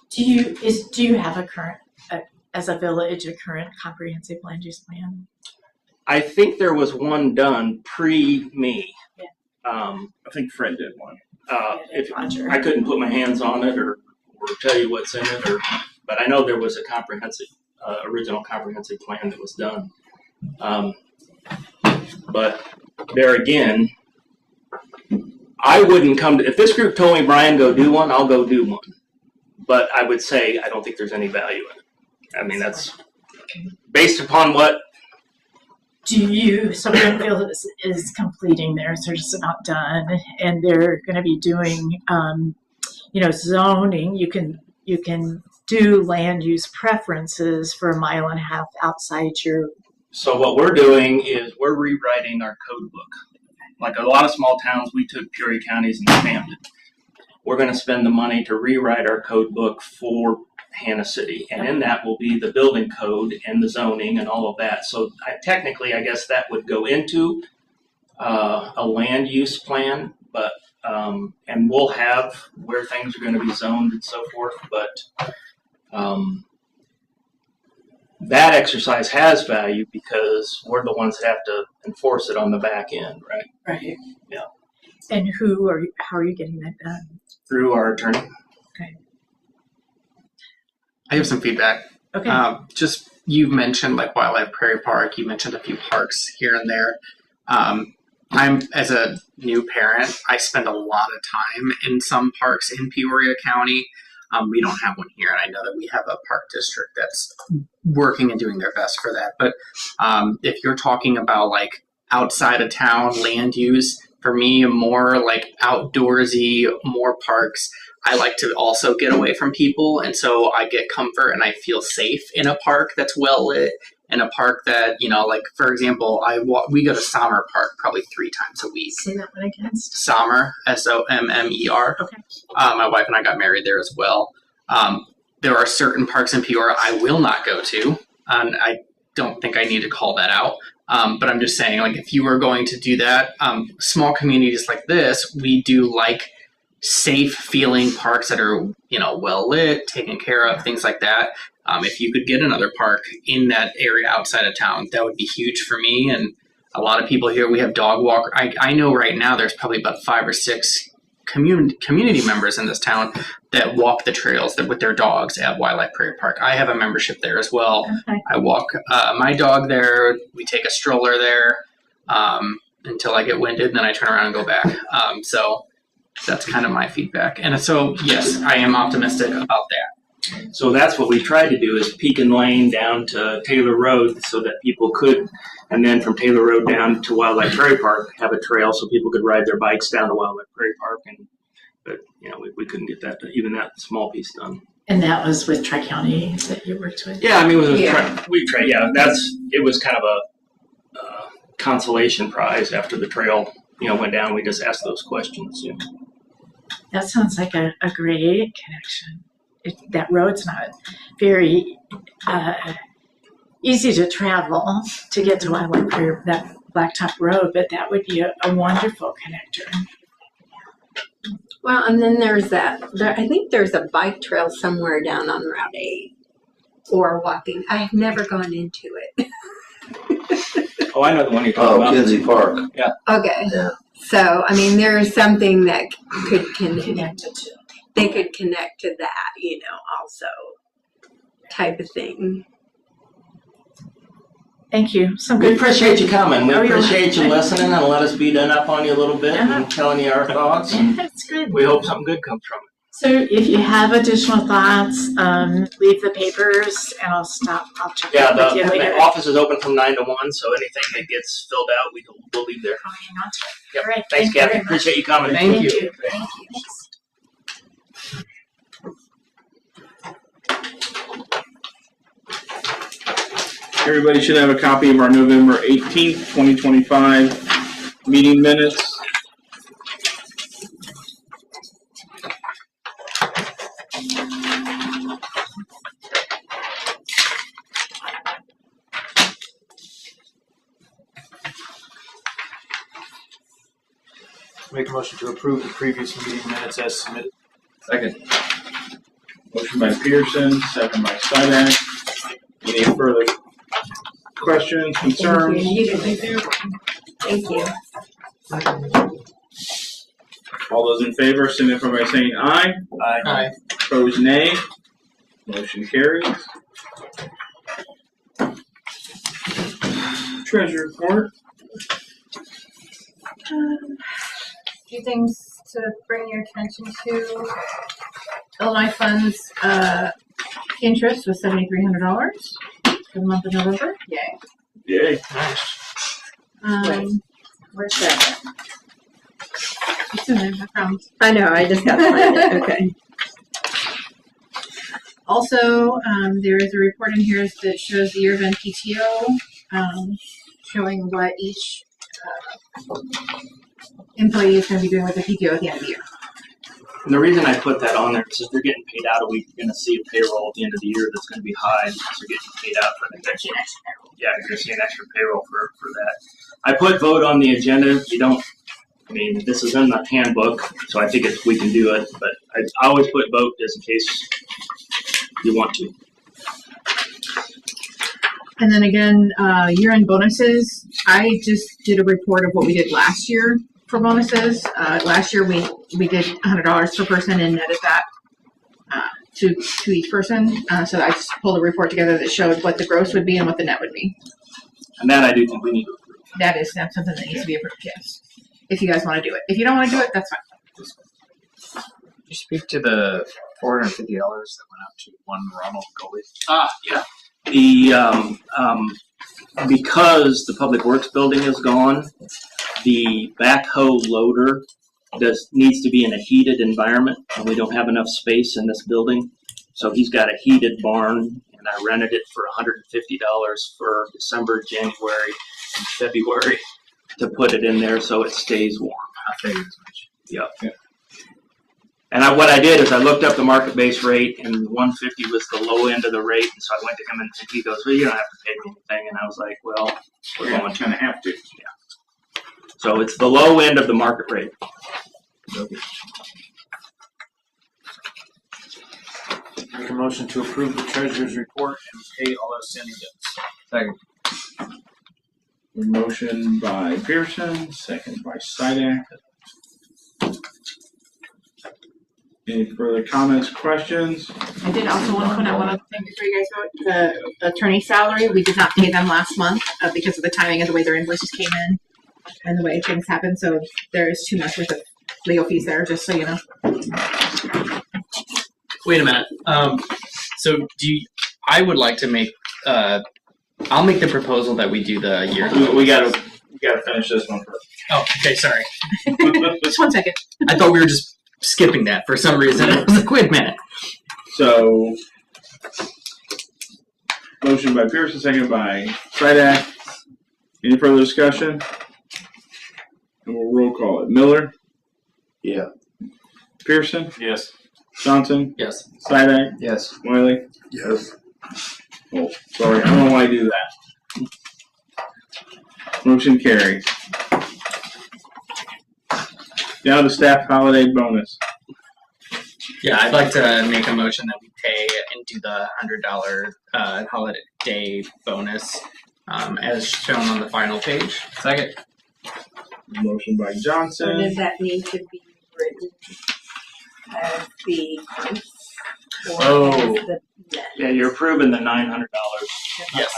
Do you have a current, as a village, a current comprehensive land use plan? I think there was one done pre-me. Yeah. I think Fred did one. If Roger. I couldn't put my hands on it or tell you what's in it, but I know there was a original comprehensive plan that was done. But there again, I wouldn't come to, if this group told me, Brian, go do one, I'll go do one. But I would say I don't think there's any value in it. I mean, that's based upon what. So Greenfield is completing theirs, they're just about done, and they're going to be doing, zoning. You can do land use preferences for a mile and a half outside your. So what we're doing is we're rewriting our code book. Like a lot of small towns, we took Peoria counties and stamped it. We're going to spend the money to rewrite our code book for Hannah City, and in that will be the building code and the zoning and all of that. So technically, I guess that would go into a land use plan, but and we'll have where things are going to be zoned and so forth. But that exercise has value because we're the ones that have to enforce it on the back end, right? Right. Yeah. And how are you getting that done? Through our attorney. Okay. I have some feedback. Okay. Just you've mentioned like Wildlife Prairie Park. You mentioned a few parks here and there. I'm as a new parent, I spend a lot of time in some parks in Peoria County. We don't have one here, and I know that we have a park district that's working and doing their best for that. But if you're talking about like outside of town land use, for me, more like outdoorsy, more parks. I like to also get away from people, and so I get comfort and I feel safe in a park that's well lit, in a park that, like for example, we go to Sommer Park probably 3 times a week. Say that one again. Sommer, Sommer. Okay. My wife and I got married there as well. There are certain parks in Peoria I will not go to, and I don't think I need to call that out. But I'm just saying, like, if you were going to do that, small communities like this, we do like safe feeling parks that are, well lit, taken care of, things like that. If you could get another park in that area outside of town, that would be huge for me. And a lot of people here, we have dog walk. I know right now there's probably about 5 or 6 community members in this town that walk the trails with their dogs at Wildlife Prairie Park. I have a membership there as well. Okay. I walk my dog there. We take a stroller there until I get winded, and then I turn around and go back. So that's kind of my feedback. And so, yes, I am optimistic about that. So that's what we tried to do is Pekin Lane down to Taylor Road so that people could, and then from Taylor Road down to Wildlife Prairie Park, have a trail so people could ride their bikes down to Wildlife Prairie Park But we couldn't get even that small piece done. And that was with Tri-County that you worked with? Yeah, I mean, we tried. Yeah, it was kind of a consolation prize after the trail, went down. We just asked those questions. That sounds like a great connection. That road's not very easy to travel to get to Wildlife Prairie, that Blacktop Road, but that would be a wonderful connector. Well, and then there's I think there's a bike trail somewhere down on Route 8 or walking. I've never gone into it. Oh, I know the one you're talking about. Kinsey Park. Yeah. Okay. Yeah. So, I mean, there's something that could connect To. they could connect to that, also type of thing. Thank you. We appreciate you coming. We Oh, you're appreciate you welcome. listening and let us beat up on you a little bit and telling you our thoughts. And That's good. we hope something good comes from it. So if you have additional thoughts, leave the papers and I'll check Yeah, with you later. the office is open from 9 to 1, so anything that gets filled out, we'll leave there. I'll hang on to it. Yep. All right. Thanks, Thank you Kathy. very much. Appreciate you coming. Thank you. Everybody should have a copy of our November 18th, 2025 meeting minutes. Make a motion to approve the previous meeting minutes as submitted. Second. Motion by Pearson, second by Sidak. Any further questions, concerns? Thank you. All those in favor, signify by saying aye. Aye. Opposed, nay. Motion carries. Treasurer report. Few things to bring your attention to. Illinois Funds interest was $7,300 for the month of November. Yay. Yay. Where's that? It's in there, I promise. I know, I just got to find it. Okay. Also, there is a report in here that shows the year of NPTO, showing what each employee is going to be doing with the PTO at the end of the year. And the reason I put that on there is if they're getting paid out a week, you're going to see a payroll at the end of the year that's going to be high because they're getting paid out for the next year. Yeah, you're going to see an extra payroll for that. I put vote on the agenda. This is in the handbook, so I think we can do it, but I always put vote just in case you want to. And then again, year-end bonuses. I just did a report of what we did last year for bonuses. Last year we did $100 per person and netted that to each person. So I just pulled a report together that showed what the gross would be and what the net would be. And that I do think we need to approve. That's something that needs to be approved, yes. If you guys want to do it. If you don't want to do it, that's fine. Could you speak to the $450 that went out to one Ronald Gully? Yeah. Because the Public Works building is gone, the backhoe loader needs to be in a heated environment, and we don't have enough space in this building. So he's got a heated barn, and I rented it for $150 for December, January, and February to put it in there so it stays warm. I figured as much. Yep. Yeah. And what I did is I looked up the market base rate, and 150 was the low end of the rate. And so I went to him, and he goes, "Well, you don't have to pay me anything." And I was like, "Well, we're going to have to." Yeah. So it's the low end of the market rate. Okay. Make a motion to approve the treasurer's report and pay all outstanding debts. Second. Motion by Pearson, second by Sidak. Any further comments, questions? I did also want to point out one other thing before you guys vote. The attorney salary, we did not pay them last month because of the timing of the way their invoices came in and the way things happened. So there is too much worth of legal fees there, just so you know. Wait a minute. I would like to make. I'll make the proposal that we do the year. We gotta finish this one first. Oh, okay. Sorry. Just 1 second. I thought we were just skipping that for some reason. It was a quick minute. So, motion by Pearson, second by Sidak. Any further discussion? And we'll roll call it. Miller, Yeah. Pearson, Yes. Johnson, Yes. Sidak, Yes. Wiley. Yes. Oh, sorry, I don't know why I do that. Motion carries. Now the staff holiday bonus. Yeah, I'd like to make a motion that we pay and do the $100 holiday bonus as shown on the final page. Second. Motion by So Johnson. does that need to be written as the price? Or Oh. as the net? Yeah, you're approving the $900. Yes,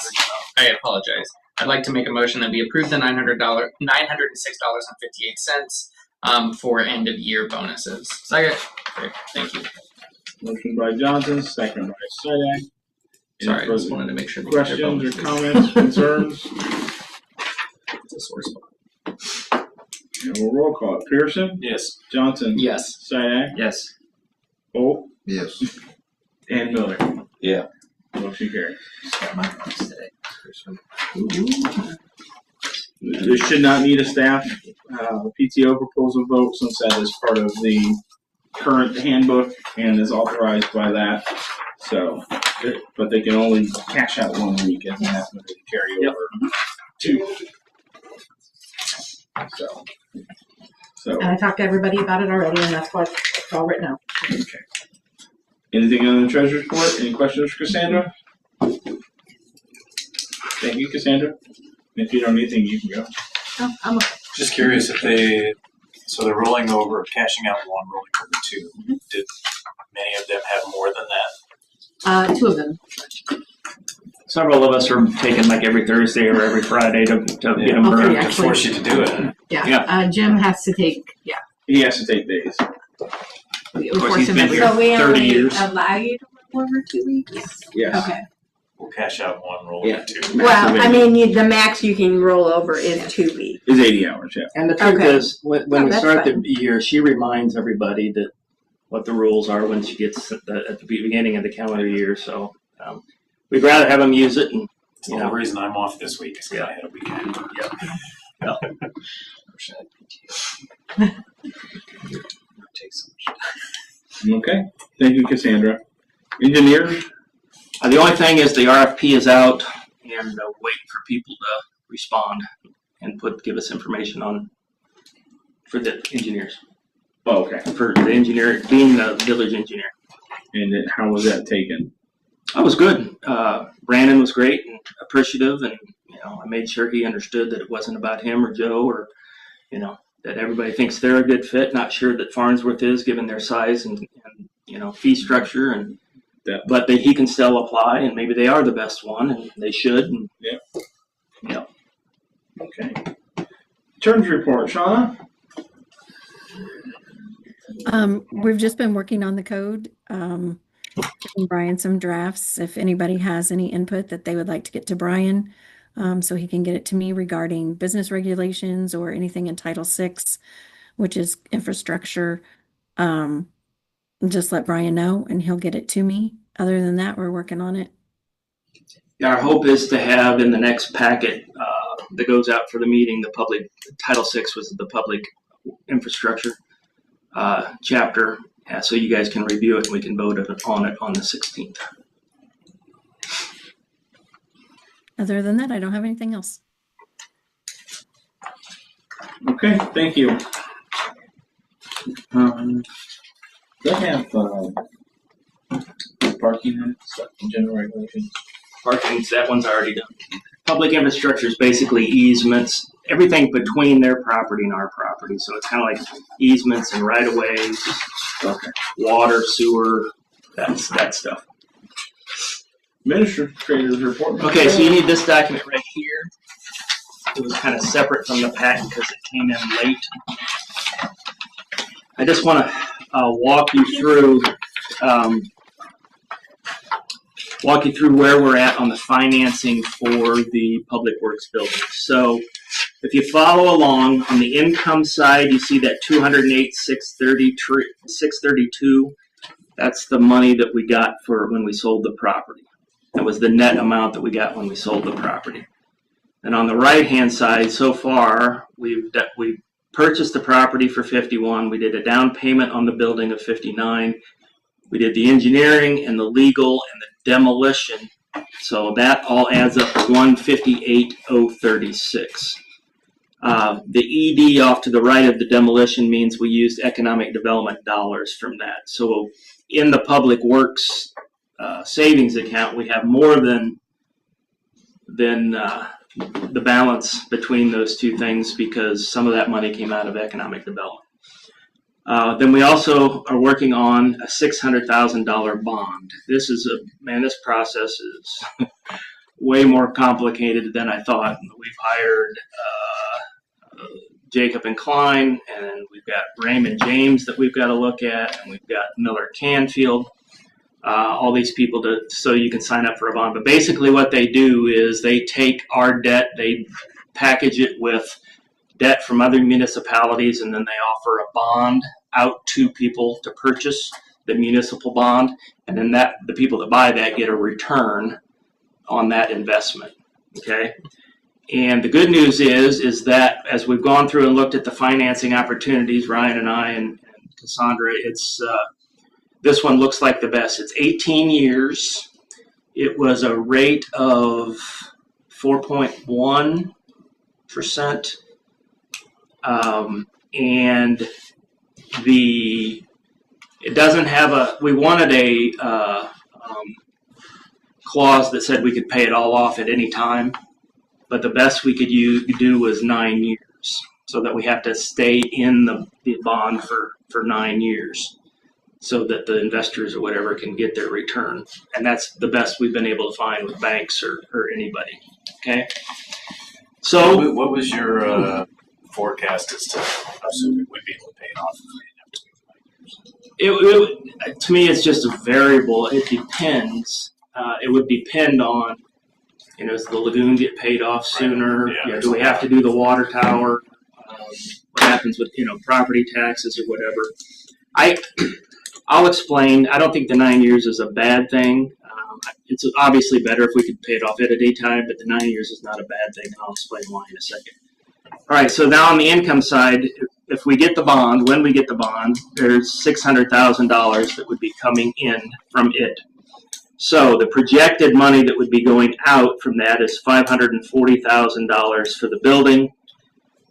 I apologize. I'd like to make a motion that we approve the $906.58 for end of year bonuses. Second. Great, thank you. Motion by Johnson, second by Sidak. Sorry, I just wanted to make sure. Questions or comments, concerns? It's a sore spot. And we'll roll call it. Pearson, Yes. Johnson, Yes. Sidak, Yes. Holt, Yes. and Miller. Yeah. Motion carries. Just got my notes today. This should not need a staff PTO proposal vote since that is part of the current handbook and is authorized by that. So, but they can only cash out 1 week and that's when they carry over 2. So, And I talked to everybody about it already, and that's what it's all written out. okay. Anything on the treasurer's report? Any questions for Cassandra? Thank you, Cassandra. If you don't need anything, you can go. Oh, I'm okay. Just curious if they're rolling over, cashing out 1, rolling over 2. Did many of them have more than that? 2 of them. Several of us are taking like every Thursday or every Friday to get them Oh, burned. yeah. To force you to do it. Yeah. Jim has to take, He has to take days. we course, force he's him been every. here. So we 30 only years. allow you to roll over 2 weeks? Yes. Okay. We'll cash out 1, roll Yeah. over 2. Well, I mean, the max you can roll over is 2 weeks. Is 80 hours, yeah. And the truth Okay. is, when Oh, we that's start fine. the year, she reminds everybody that what the rules are when she gets at the beginning of the calendar year. So we'd rather have them use it. And It's the only reason I'm off this week is because I had a weekend. Wish I had PTO. Take so much. Okay. Thank you, Cassandra. Engineers? the only thing is the RFP is out, and waiting for people to respond and give us information for the engineers. Oh, okay. For the engineer, being the village engineer. And then how was that taken? That was good. Brandon was great and appreciative, and I made sure he understood that it wasn't about him or Joe, or that everybody thinks they're a good fit. Not sure that Farnsworth is, given their size and fee structure, and but he can still apply, and maybe they are the best one, and they should. And, Okay. Terms report, Shauna? We've just been working on the code, giving Brian some drafts. If anybody has any input that they would like to get to Brian, so he can get it to me regarding business regulations or anything in Title VI, which is infrastructure, just let Brian know and he'll get it to me. Other than that, we're working on it. our hope is to have in the next packet that goes out for the meeting, the public Title VI was the public infrastructure chapter, so you guys can review it and we can vote on it on the 16th. Other than that, I don't have anything else. Okay, thank you. They have parking and stuff in general regulations. Parking, that one's already done. Public infrastructure is basically easements, everything between their property and our property. So it's kind of like easements and right-of-ways, water, sewer, that stuff. Administrator's report. Okay, so you need this document right here. It was kind of separate from the packet because it came in late. I just want to walk you through where we're at on the financing for the Public Works building. So if you follow along on the income side, you see that 208,632. That's the money that we got for when we sold the property. That was the net amount that we got when we sold the property. And on the right-hand side, so far, we purchased the property for 51. We did a down payment on the building of 59. We did the engineering and the legal and the demolition. So that all adds up to 158,036. The ED off to the right of the demolition means we used economic development dollars from that. So in the public works savings account, we have more than the balance between those two things because some of that money came out of economic development. Then we also are working on a $600,000 bond. This process is way more complicated than I thought. We've hired Jacob and Klein, and we've got Raymond James that we've got to look at, and we've got Miller Canfield. All these people so you can sign up for a bond. But basically what they do is they take our debt, they package it with debt from other municipalities, and then they offer a bond out to people to purchase the municipal bond, and then the people that buy that get a return on that investment. Okay? And the good news is that as we've gone through and looked at the financing opportunities, Ryan and I and Cassandra, it's this one looks like the best. It's 18 years. It was a rate of 4.1%. And it doesn't have we wanted a clause that said we could pay it all off at any time, but the best we could do was 9 years, so that we have to stay in the bond for 9 years, so that the investors or whatever can get their return. And that's the best we've been able to find with banks or anybody. Okay. So what was your forecast as to how soon we would be able to pay it off? To me, it's just a variable. It depends. It would depend on, does the lagoon get paid off sooner? Yeah, Do we have to do the water tower? What happens with, property taxes or whatever? I'll explain. I don't think the 9 years is a bad thing. It's obviously better if we could pay it off at any time, but the 9 years is not a bad thing, and I'll explain why in a second. All right, so now on the income side, if we get the bond, when we get the bond, there's $600,000 that would be coming in from it. So the projected money that would be going out from that is $540,000 for the building,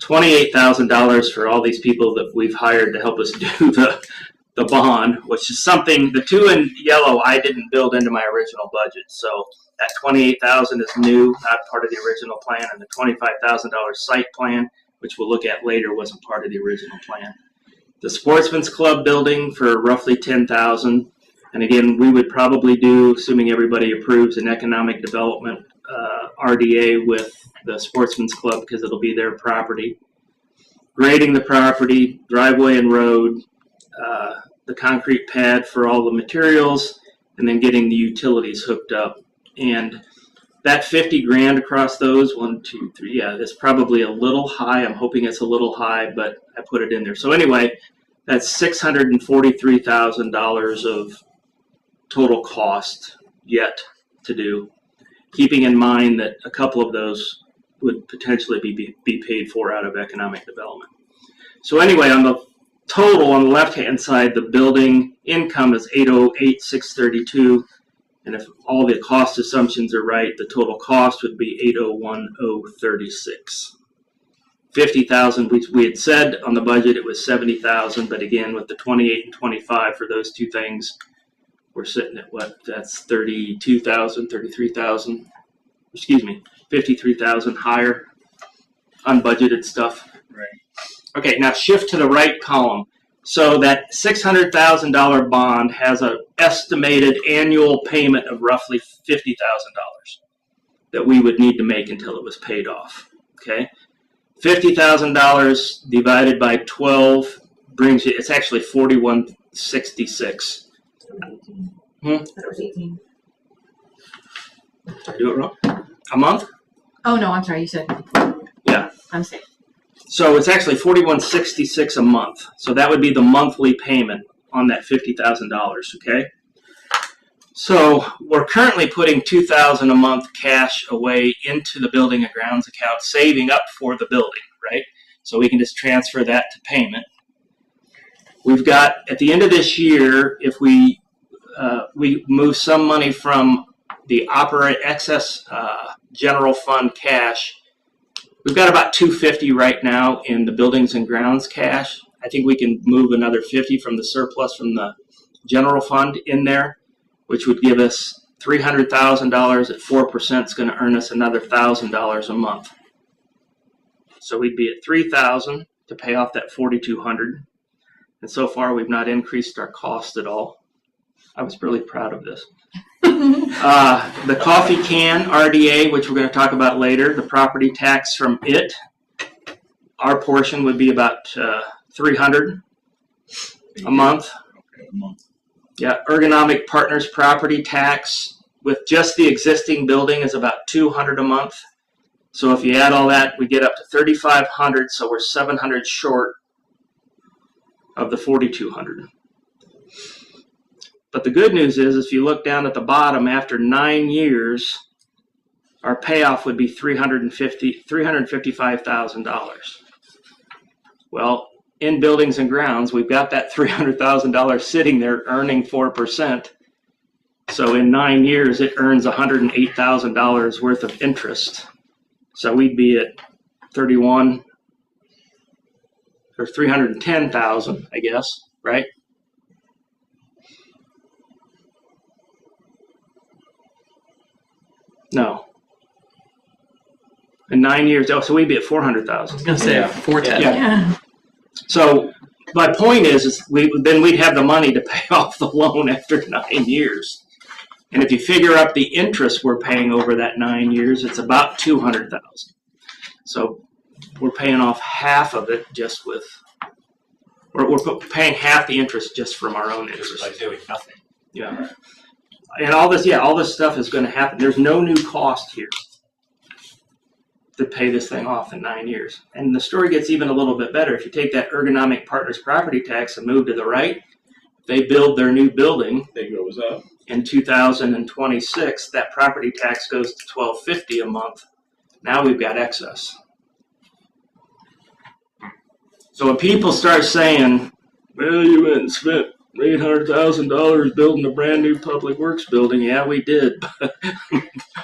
$28,000 for all these people that we've hired to help us do the bond, which is something, the two in yellow I didn't build into my original budget. So that $28,000 is new, not part of the original plan, and the $25,000 site plan, which we'll look at later, wasn't part of the original plan. The Sportsman's Club building for roughly $10,000, and again, we would probably do, assuming everybody approves, an economic development RDA with the Sportsman's Club because it'll be their property. Grading the property, driveway and road, the concrete pad for all the materials, and then getting the utilities hooked up. And that 50 grand across those, 1, 2, 3, yeah, that's probably a little high. I'm hoping it's a little high, but I put it in there. So anyway, that's $643,000 of total cost yet to do, keeping in mind that a couple of those would potentially be paid for out of economic development. So anyway, on the total on the left-hand side, the building income is $808,632, and if all the cost assumptions are right, the total cost would be $801,036. $50,000, we had said on the budget it was $70,000, but again with the 28 and 25 for those two things, we're sitting at what? That's $32,000, $33,000. Excuse me, $53,000 higher unbudgeted stuff. Right. Okay, now shift to the right column. So that $600,000 bond has an estimated annual payment of roughly $50,000 that we would need to make until it was paid off. Okay, $50,000 divided by 12 brings you. It's actually $41.66. That was 18. Did I do it wrong? A month? Oh, no, I'm sorry. You said. Yeah. I'm safe. So it's actually $41.66 a month. So that would be the monthly payment on that $50,000. Okay. So we're currently putting $2,000 a month cash away into the building and grounds account, saving up for the building, right? So we can just transfer that to payment. We've got at the end of this year, if we move some money from the excess general fund cash. We've got about $250 right now in the buildings and grounds cash. I think we can move another $50 from the surplus from the general fund in there, which would give us $300,000 at 4%. It's going to earn us another $1,000 a month. So we'd be at $3,000 to pay off that $4,200. And so far, we've not increased our cost at all. I was really proud of this. The coffee can RDA, which we're going to talk about later, the property tax from it, our portion would be about $300 a month. Yeah, Ergonomic Partners property tax with just the existing building is about $200 a month. So if you add all that, we get up to $3,500. So we're $700 short of the $4,200. But the good news is, if you look down at the bottom, after 9 years, our payoff would be $355,000. Well, in buildings and grounds, we've got that $300,000 sitting there earning 4%. So in 9 years, it earns $108,000 worth of interest. So we'd be at 31 or 310,000, I guess, right? No. In 9 years, so we'd be at 400,000. I was going to say 410. Yeah. So my point is then we'd have the money to pay off the loan after 9 years. And if you figure up the interest we're paying over that 9 years, it's about $200,000. So we're paying off half of it just with, we're paying half the interest just from our own interest. By doing nothing. Yeah. And all this stuff is going to happen. There's no new cost here to pay this thing off in 9 years. And the story gets even a little bit better. If you take that Ergonomic Partners property tax and move to the right, they build their new building. It goes up. In 2026, that property tax goes to $1,250 a month. Now we've got excess. So when people start saying, well, you went and spent $800,000 building a brand new public works building, yeah, we did.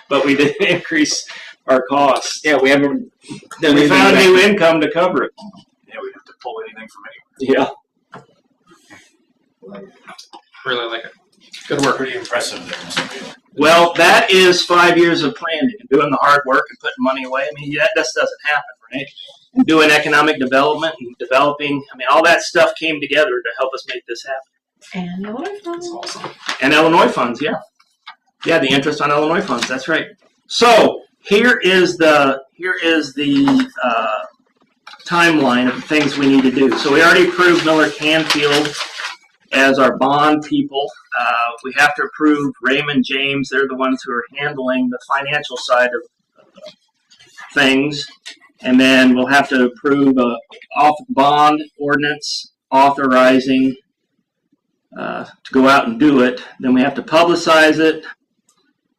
But we didn't increase our costs. Yeah, we haven't. We found new income to cover it. Yeah, we have to pull anything from anywhere. Yeah. Really like it. Good work. Pretty impressive there, Mr. Beal. Well, that is 5 years of planning and doing the hard work and putting money away. I mean, that just doesn't happen, right? Doing economic development and developing, I mean, all that stuff came together to help us make this happen. And Illinois funds. Awesome. And Illinois funds, yeah. Yeah, the interest on Illinois funds, that's right. So here is the timeline of the things we need to do. So we already approved Miller Canfield as our bond people. We have to approve Raymond James. They're the ones who are handling the financial side of things. And then we'll have to approve a bond ordinance authorizing to go out and do it. Then we have to publicize it.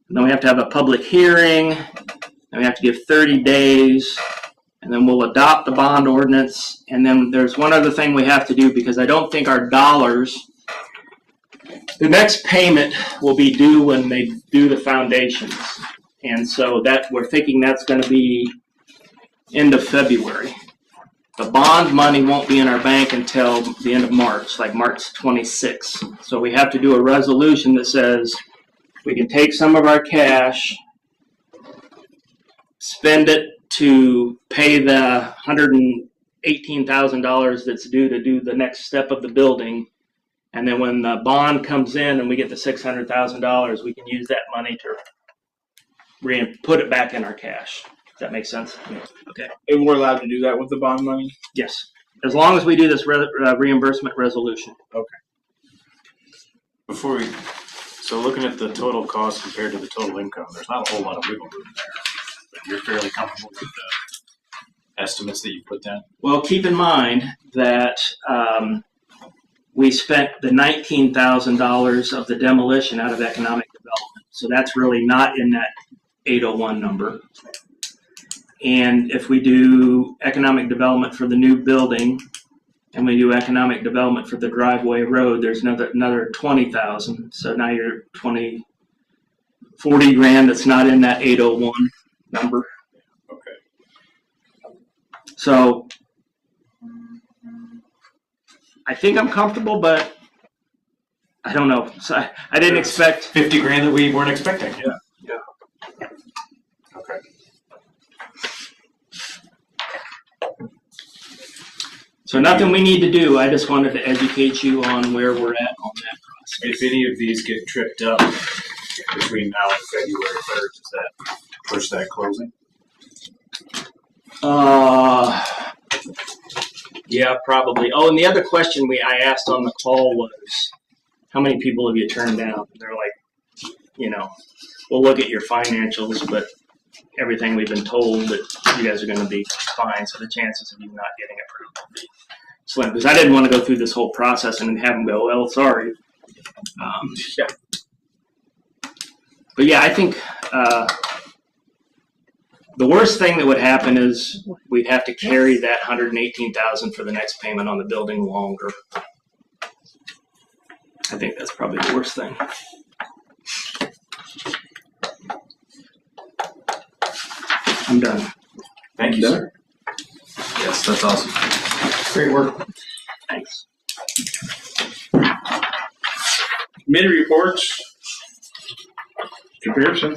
And then we have to have a public hearing. And we have to give 30 days. And then we'll adopt the bond ordinance. And then there's one other thing we have to do, because I don't think our dollars, the next payment will be due when they do the foundations. And so that we're thinking that's going to be end of February. The bond money won't be in our bank until the end of March, like March 26th. So we have to do a resolution that says we can take some of our cash, spend it to pay the $118,000 that's due to do the next step of the building. And then when the bond comes in and we get the $600,000, we can use that money to put it back in our cash. Does that make sense? Yeah. Okay. And we're allowed to do that with the bond money? Yes. As long as we do this reimbursement resolution. Okay. So looking at the total cost compared to the total income, there's not a whole lot of wiggle room there. But you're fairly comfortable with estimates that you put down? Well, keep in mind that we spent the $19,000 of the demolition out of economic development. So that's really not in that 801 number. And if we do economic development for the new building and we do economic development for the driveway road, there's another 20,000. So now you're 40 grand that's not in that 801 number. Okay. So I think I'm comfortable, but I don't know. So I didn't expect 50 grand that we weren't expecting. Yeah. Yeah. Okay. So nothing we need to do. I just wanted to educate you on where we're at on that process. If any of these get tripped up between now and February 3rd, does that push that closing? Yeah, probably. Oh, and the other question I asked on the call was, how many people have you turned down? And they're like, we'll look at your financials, but everything we've been told that you guys are going to be fine. So the chances of you not getting approved will be slim. Because I didn't want to go through this whole process and have them go, well, sorry. Yeah. But yeah, I think the worst thing that would happen is we'd have to carry that $118,000 for the next payment on the building longer. I think that's probably the worst thing. I'm done. Thank you, sir. Yes, that's awesome. Great work. Thanks. Committee reports. Comparison.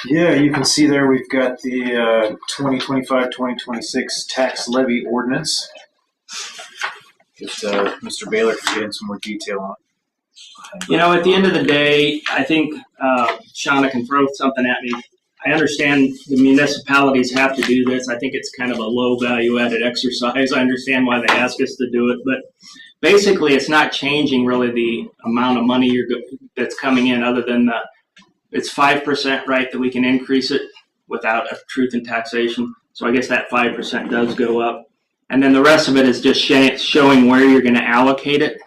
Yeah, you can see there we've got the 2025-2026 tax levy ordinance. Just Mr. Baylor can get in some more detail on it. At the end of the day, I think Shauna can throw something at me. I understand the municipalities have to do this. I think it's kind of a low value added exercise. I understand why they ask us to do it, but basically it's not changing really the amount of money that's coming in, other than it's 5%, right, that we can increase it without a truth in taxation. So I guess that 5% does go up. And then the rest of it is just showing where you're going to allocate it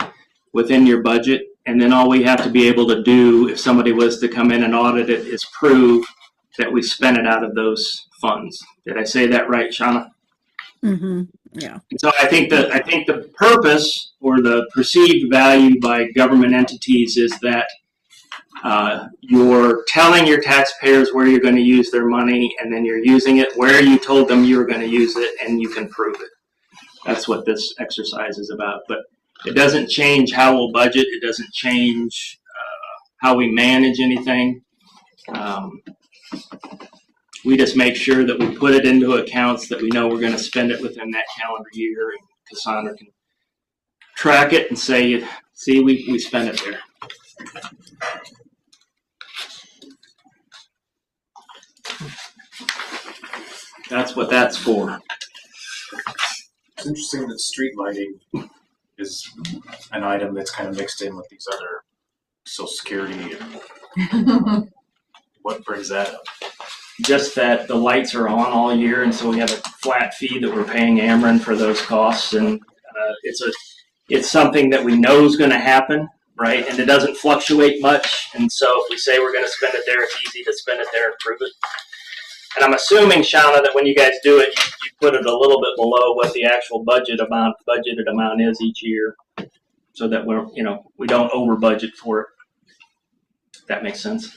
within your budget. And then all we have to be able to do, if somebody was to come in and audit it, is prove that we spent it out of those funds. Did I say that right, Shauna? Mm-hmm. Yeah. So I think the purpose or the perceived value by government entities is that you're telling your taxpayers where you're going to use their money, and then you're using it where you told them you were going to use it, and you can prove it. That's what this exercise is about. But it doesn't change how we'll budget. It doesn't change how we manage anything. We just make sure that we put it into accounts that we know we're going to spend it within that calendar year, and Cassandra can track it and say, see, we spent it there. That's what that's for. It's interesting that street lighting is an item that's kind of mixed in with these other Social Security. And what brings that up? Just that the lights are on all year, and so we have a flat fee that we're paying Ameren for those costs, and it's something that we know is going to happen, right? And it doesn't fluctuate much, and so if we say we're going to spend it there, it's easy to spend it there and prove it. And I'm assuming, Shauna, that when you guys do it, you put it a little bit below what the actual budgeted amount is each year, so that we don't over budget for it. If that makes sense.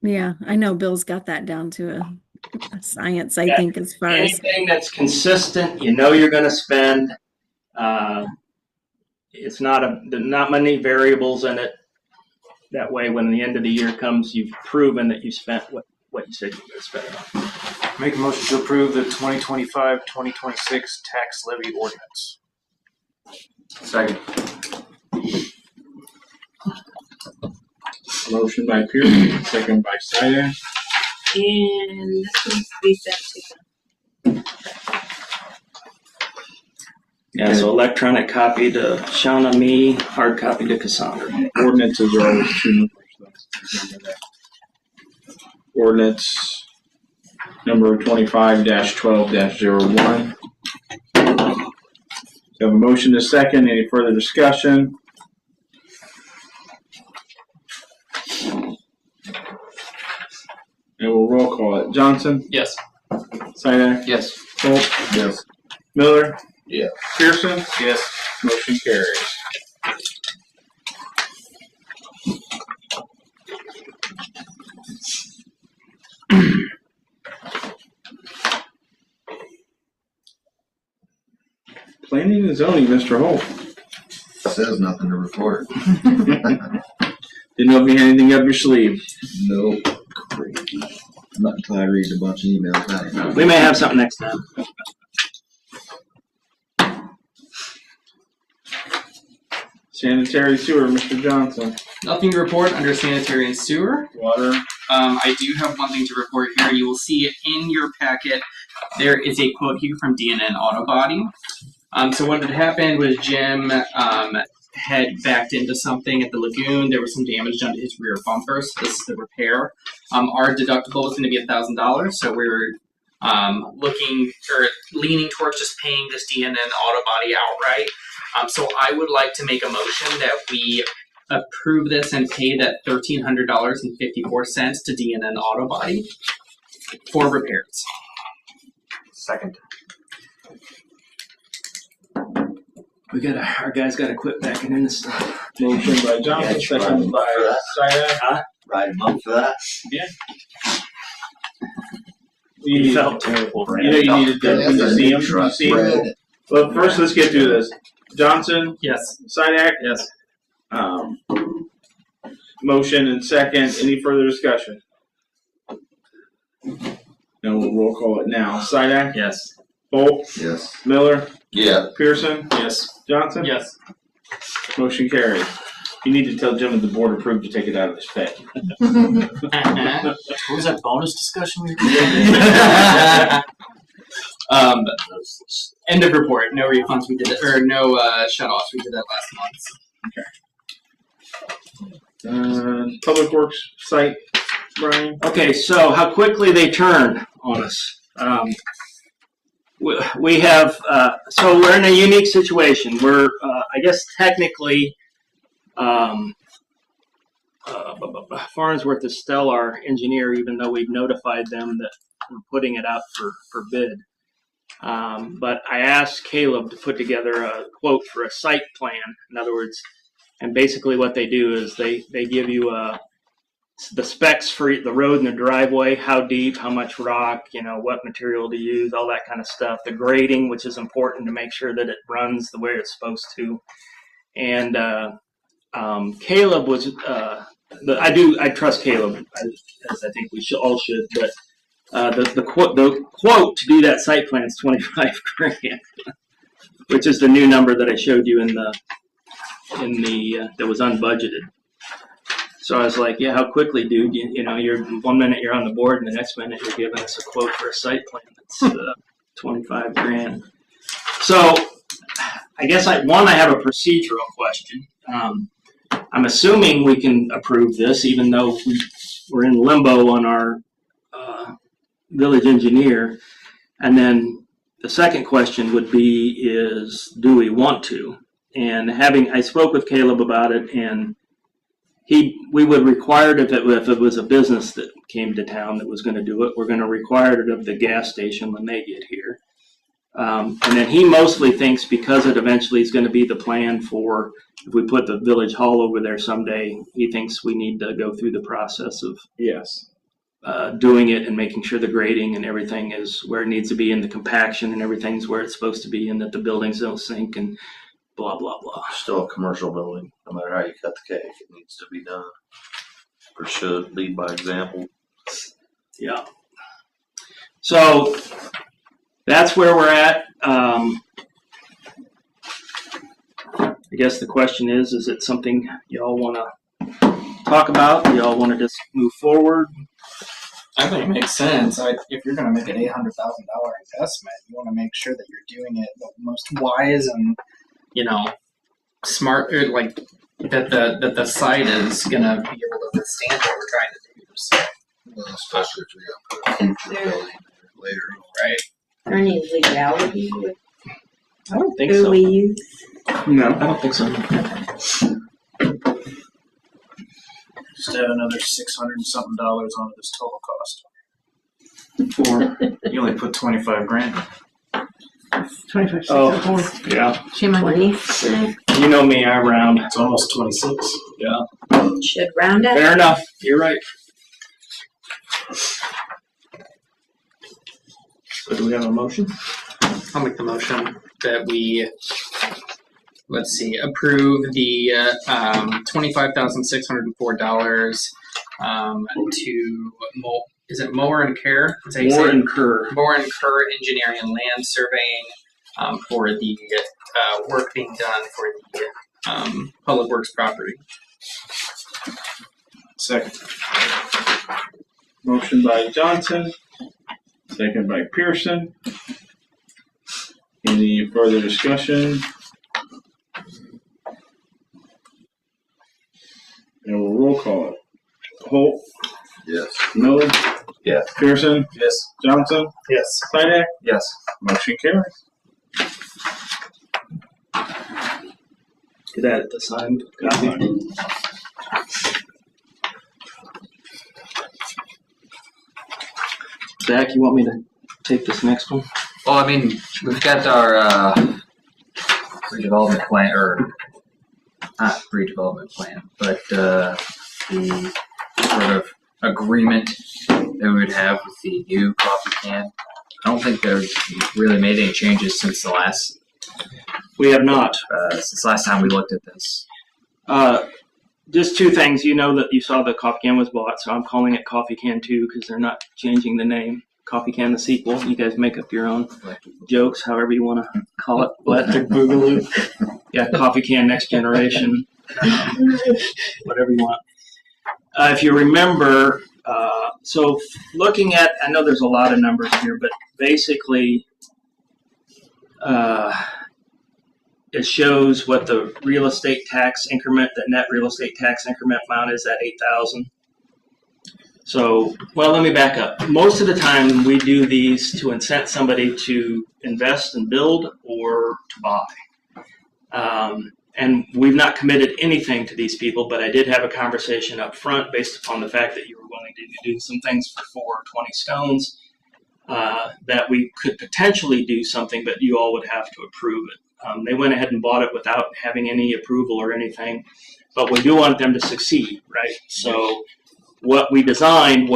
Yeah, I know Bill's got that down to a science, I think, as far as anything that's consistent, you're going to spend. It's not many variables in it. That way, when the end of the year comes, you've proven that you spent what you said you were going to spend it on. Make a motion to approve the 2025-2026 tax levy ordinance. Second. Motion by Pierce, second by Snyder. And this needs to be sent to them. Yeah, so electronic copy to Shauna, me, hard copy to Cassandra. Ordinances are always two numbers, though. Remember that. Ordinance number 25-12-01. We have a motion to second. Any further discussion? And we'll roll call it. Johnson? Yes. Sidak? Yes. Holt? Yes. Miller? Yeah. Pearson? Yes. Motion carries. Planning and zoning, Mr. Holt. Says nothing to report. Didn't know if you had anything up your sleeve. Nope. Not until I read a bunch of emails. We may have something next time. Sanitary sewer, Mr. Johnson. Nothing to report under sanitary and sewer. Water. I do have one thing to report here. You will see it in your packet. There is a quote here from DNN Auto Body. So what had happened was Jim had backed into something at the lagoon. There was some damage done to his rear bumper, so this is the repair. Our deductible is going to be $1,000, so we're leaning towards just paying this DNN Auto Body outright. So I would like to make a motion that we approve this and pay that $1,300.54 to DNN Auto Body for repairs. Second. Our guys gotta quit backing in the stuff. Motion by Johnson, Yeah, second by Sidak. Ride him up for that. He felt terrible. You know you needed to see him. You see him. Well, first let's get through this. Johnson, Yes. Sidak, Yes. motion and second. Any further discussion? Then we'll roll call it now. Sidak, Yes. Bolt, Yes. Miller, Yeah. Pearson, Yes. Johnson. Yes. Motion carried. You need to tell Jim that the board approved to take it out of his pay. What was that bonus discussion we were End of report. No refunds. We did it, or no shutoffs. We did that last month. Public Works site, Brian. Okay, so how quickly they turn on us. We have, so we're in a unique situation. We're, I guess technically, Farnsworth is still our engineer, even though we've notified them that we're putting it out for bid. But I asked Caleb to put together a quote for a site plan. In other words, and basically what they do is they give you the specs for the road and the driveway, how deep, how much rock, what material to use, all that kind of stuff. The grading, which is important to make sure that it runs the way it's supposed to. And Caleb was, I trust Caleb, as I think we all should, but the quote to do that site plan is $25,000, which is the new number that I showed you in the that was unbudgeted. So I was like, yeah, how quickly, dude? You're 1 minute you're on the board, and the next minute you're giving us a quote for a site plan that's $25,000. So I guess I have a procedural question. I'm assuming we can approve this, even though we're in limbo on our village engineer. And then the second question would be is, do we want to? And I spoke with Caleb about it, and we would require it if it was a business that came to town that was going to do it. We're going to require it of the gas station when they get here. And then he mostly thinks because it eventually is going to be the plan for if we put the village hall over there someday, he thinks we need to go through the process of doing it and making sure the grading and everything is where it needs to be, and the compaction and everything's where it's supposed to be, and that the buildings don't sink and blah, blah, blah. Still a commercial building. No matter how you cut the cake, it needs to be done. Or should lead by example. Yeah. So that's where we're at. I guess the question is it something y'all want to talk about? Do y'all want to just move forward? I think it makes sense. If you're going to make an $800,000 investment, you want to make sure that you're doing it the most wise and, smart, or like that the site is going to be able to withstand what we're trying to do. So. Especially if you're going to put a future building later. Are any legality with I don't think who so. we use? No, I don't think so. Just add another $600 and something onto this total cost. You only put 25 grand. 25, Oh, yeah. Shame on you. 26. You know me, I round. It's almost 26. Yeah. Should round up. Fair enough. You're right. So do we have a motion? I'll make the motion that we, let's see, approve the $25,604 to is it Mower and Care? Is that how you say Moore it? and Kerr. Moore and Kerr Engineering and Land Surveying for the work being done for the Public Works property. Second. Motion by Johnson, second by Pearson. Any further discussion? And we'll roll call it. Holt? Yes. Miller? Yes. Pearson? Yes. Johnson? Yes. Sydak? Yes. Motion carries. Get at it, the signed copy. Zach, you want me to take this next one? Well, I mean, we've got our redevelopment plan, or not redevelopment plan, but the sort of agreement that we would have with the new coffee can. I don't think there's really made any changes since the last time we looked at this. Just two things. You know that you saw the coffee can was bought, so I'm calling it Coffee Can 2 because they're not changing the name. Coffee Can the sequel. You guys make up your own jokes, however you want to call it. Electric Boogaloo. Yeah, Coffee Can Next Generation. Whatever you want. If you remember, so looking at, I know there's a lot of numbers here, but basically it shows what the real estate tax increment, the net real estate tax increment amount is at $8,000. So, well, let me back up. Most of the time we do these to incent somebody to invest and build or to buy. And we've not committed anything to these people, but I did have a conversation up front based upon the fact that you were willing to do some things for 4 or 20 stones, that we could potentially do something, but you all would have to approve it. They went ahead and bought it without having any approval or anything, but we do want them to succeed, right? So what we designed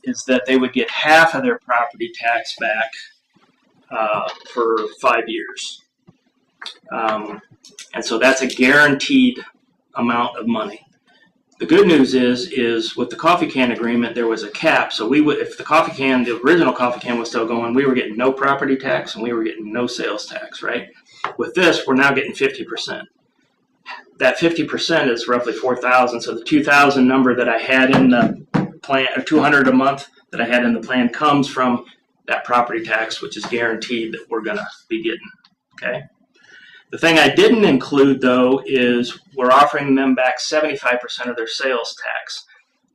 is that they would get half of their property tax back for 5 years. And so that's a guaranteed amount of money. The good news is with the coffee can agreement, there was a cap. So we would, if the original coffee can was still going, we were getting no property tax and we were getting no sales tax, right? With this, we're now getting 50%. That 50% is roughly $4,000. So the $2,000 number that I had in the plan, or $200 a month that I had in the plan, comes from that property tax, which is guaranteed that we're going to be getting. Okay. The thing I didn't include, though, is we're offering them back 75% of their sales tax.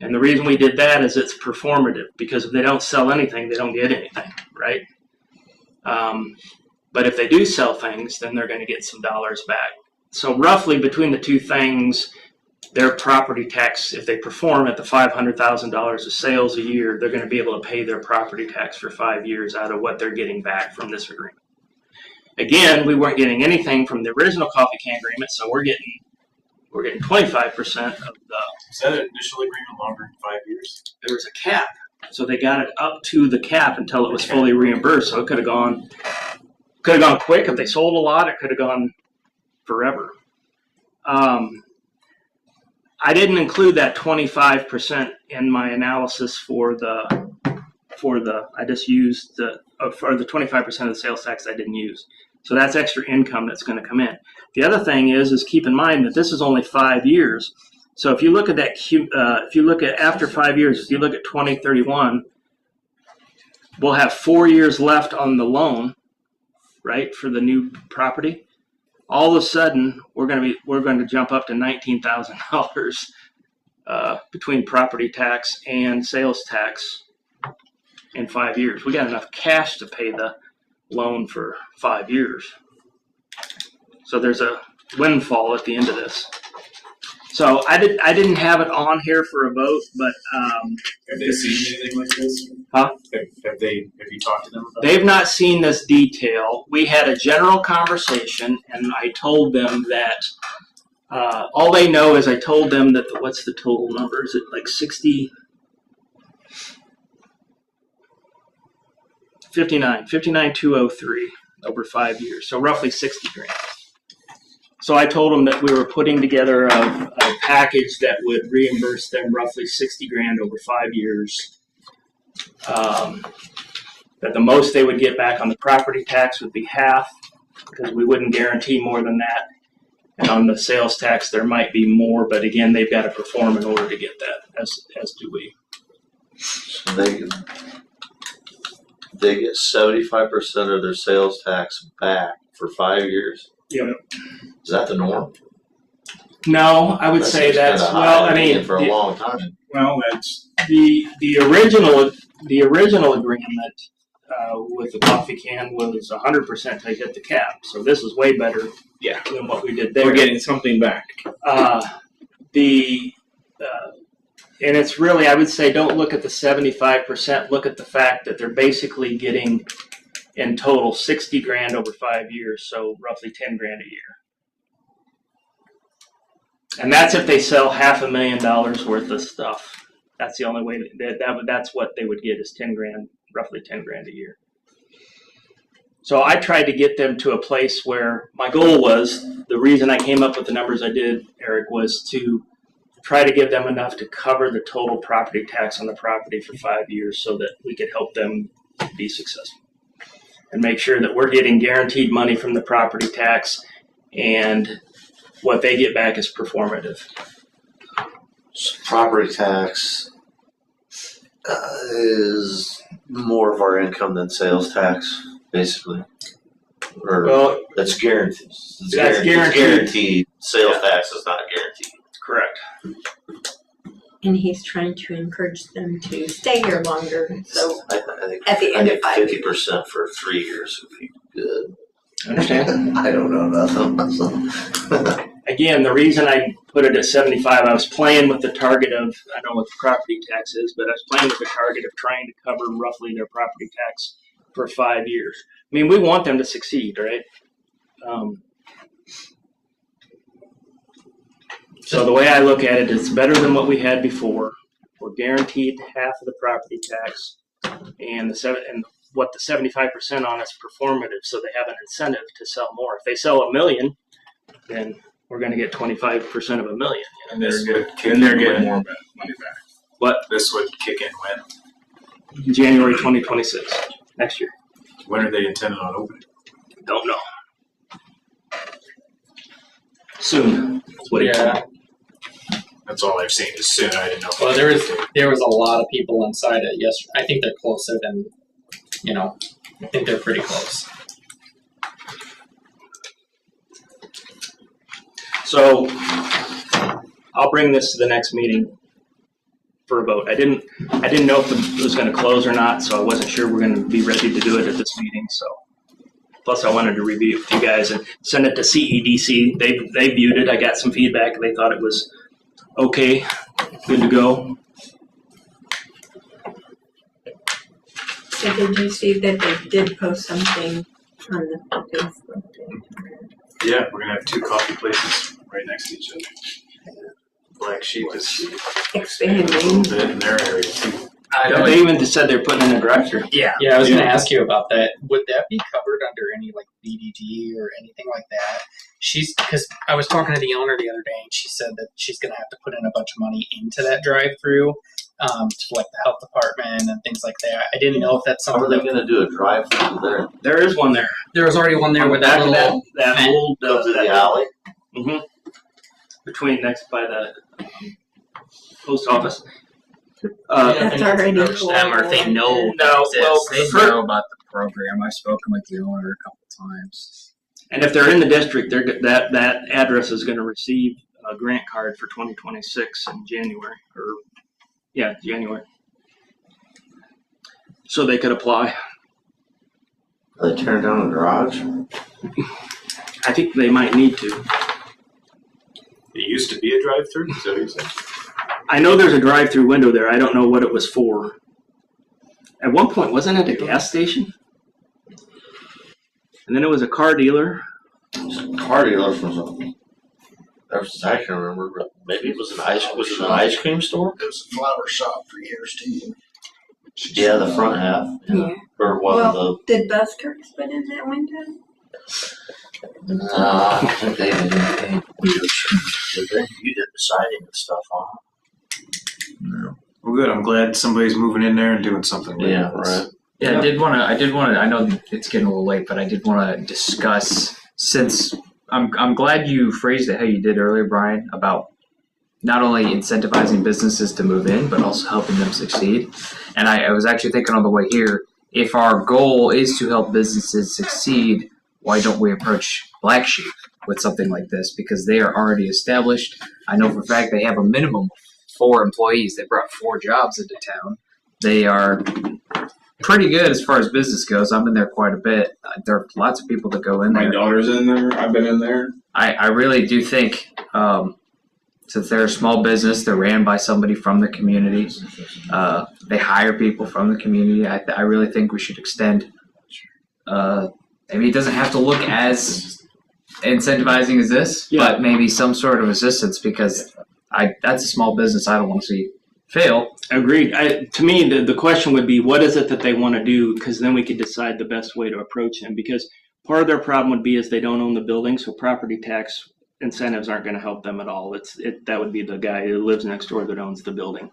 And the reason we did that is it's performative, because if they don't sell anything, they don't get anything, right? But if they do sell things, then they're going to get some dollars back. So roughly between the two things, their property tax, if they perform at the $500,000 of sales a year, they're going to be able to pay their property tax for 5 years out of what they're getting back from this agreement. Again, we weren't getting anything from the original coffee can agreement, so we're getting 25% of the. Is that an initial agreement longer than 5 years? There was a cap, so they got it up to the cap until it was fully reimbursed. So it could have gone quick if they sold a lot. It could have gone forever. I didn't include that 25% in my analysis for the. I just used for the 25% of the sales tax I didn't use. So that's extra income that's going to come in. The other thing is keep in mind that this is only 5 years. So if you look at that, if you look at after 5 years, if you look at 2031, we'll have 4 years left on the loan, right, for the new property. All of a sudden, we're going to jump up to $19,000 between property tax and sales tax. in 5 years. We got enough cash to pay the loan for 5 years. So there's a windfall at the end of this. So I didn't have it on here for a vote, but Have they seen anything like this? Huh? Have you talked to them about they've not seen this detail. We had a general conversation, and I told them that all they know is I told them that what's the total number? Is it like 59,203 over 5 years, so roughly 60 grand. So I told them that we were putting together a package that would reimburse them roughly 60 grand over 5 years. That the most they would get back on the property tax would be half, because we wouldn't guarantee more than that. And on the sales tax, there might be more, but again, they've got to perform in order to get that, as do we. So they get 75% of their sales tax back for 5 years. Yep. Is that the norm? No, I would say that's, well, I mean, for a long time. well, that's the original agreement with the coffee can was 100% to hit the cap. So this is way better than what we did there. We're getting something back. And it's really, I would say, don't look at the 75%. Look at the fact that they're basically getting in total 60 grand over 5 years, so roughly 10 grand a year. And that's if they sell $500,000 worth of stuff. That's the only way that's what they would get is 10 grand, roughly 10 grand a year. So I tried to get them to a place where my goal was, the reason I came up with the numbers I did, Eric, was to try to give them enough to cover the total property tax on the property for 5 years so that we could help them be successful. And make sure that we're getting guaranteed money from the property tax, and what they get back is performative. So property tax is more of our income than sales tax, basically. Or Well, that's guaranteed. It's That's guaranteed. guaranteed. Sales tax is not guaranteed. correct. And he's trying to encourage them to stay here longer. So I think at the end of 5 years. 50% for 3 years would be good. Understand? I don't know nothing. Again, the reason I put it at 75, I was playing with the target of, I don't know what the property tax is, but I was playing with the target of trying to cover roughly their property tax for 5 years. I mean, we want them to succeed, right? So the way I look at it, it's better than what we had before. We're guaranteed half of the property tax, and what the 75% on is performative, so they have an incentive to sell more. If they sell $1 million, then we're going to get 25% of $1 million. And they're getting more money back. What? This would kick in when? January 2026, next year. When are they intending on opening? Don't know. Soon. That's what he told me. That's all I've seen is soon. I didn't know. Well, there was a lot of people inside it yesterday. I think they're closer than, I think they're pretty close. So I'll bring this to the next meeting for a vote. I didn't know if it was going to close or not, so I wasn't sure we're going to be ready to do it at this meeting. So plus, I wanted to review it with you guys and send it to CEDC. They viewed it. I got some feedback. They thought it was okay, good to go. So did you see that they did post something on the Facebook page? Yeah, we're gonna have 2 coffee places right next to each other. Black Sheep is expanding a little bit in their area too. They even said they're putting in a drive-thru. Yeah, I was going to ask you about that. Would that be covered under any BDG or anything like that? Because I was talking to the owner the other day, and she said that she's going to have to put in a bunch of money into that drive-through, to the health department and things like that. I didn't know if that's something. Are they going to do a drive-through there? There is one there. There was already one there with that little that old the alley. Mm-hmm. Between next by the post office. That's already them, or if they know. They know about the program. I've spoken with the owner a couple times. And if they're in the district, that address is going to receive a grant card for 2026 in January. January. so they could apply. They tear down the garage. I think they might need to. It used to be a drive-through. Is that what you said? I know there's a drive-through window there. I don't know what it was for. At one point, wasn't it a gas station? And then it was a car dealer. Car dealer from something. I can remember, but maybe it was an ice cream store. It was a flower shop for years too. Yeah, the front half. Yeah. Or one Well, did Buskirks put in that window? I think they did. You did the siding and stuff on No. Well, good. I'm glad somebody's moving in there and doing something. it. Yeah, right. Yeah, I did want to. I know it's getting a little late, but I did want to discuss, since I'm glad you phrased it how you did earlier, Brian, about not only incentivizing businesses to move in, but also helping them succeed. And I was actually thinking on the way here, if our goal is to help businesses succeed, why don't we approach Black Sheep with something like this? Because they are already established. I know for a fact they have a minimum of 4 employees. They brought 4 jobs into town. They are pretty good as far as business goes. I'm in there quite a bit. There are lots of people that go in there. My daughter's in there. I've been in there. I really do think, since they're a small business, they're ran by somebody from the community. They hire people from the community. I really think we should extend. Maybe it doesn't have to look as incentivizing as this, but maybe some sort of assistance, because that's a small business I don't want to see fail. Agreed. To me, the question would be, what is it that they want to do? Because then we could decide the best way to approach them. Because part of their problem would be is they don't own the building, so property tax incentives aren't going to help them at all. That would be the guy who lives next door that owns the building.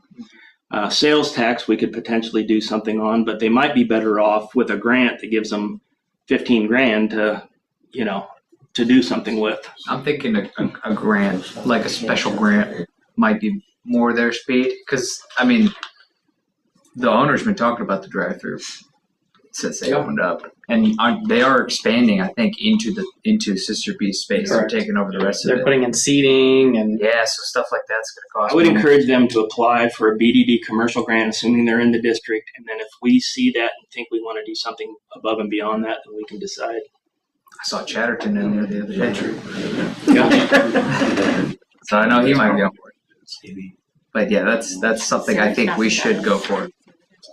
Sales tax we could potentially do something on, but they might be better off with a grant that gives them $15,000 to do something with. I'm thinking a grant, like a special grant, might be more their speed. Because, I mean, the owner's been talking about the drive-through since they opened up. And they are expanding, I think, into Sister B's space. Correct. They're taking over the rest of it. They're putting in seating and Yeah, so stuff like that's going to cost I would money. encourage them to apply for a BDD commercial grant, assuming they're in the district. And then if we see that and think we want to do something above and beyond that, then we can decide. I saw Chatterton in there the other day. Yeah. So I know he might be on board. But yeah, that's something I think we should go for.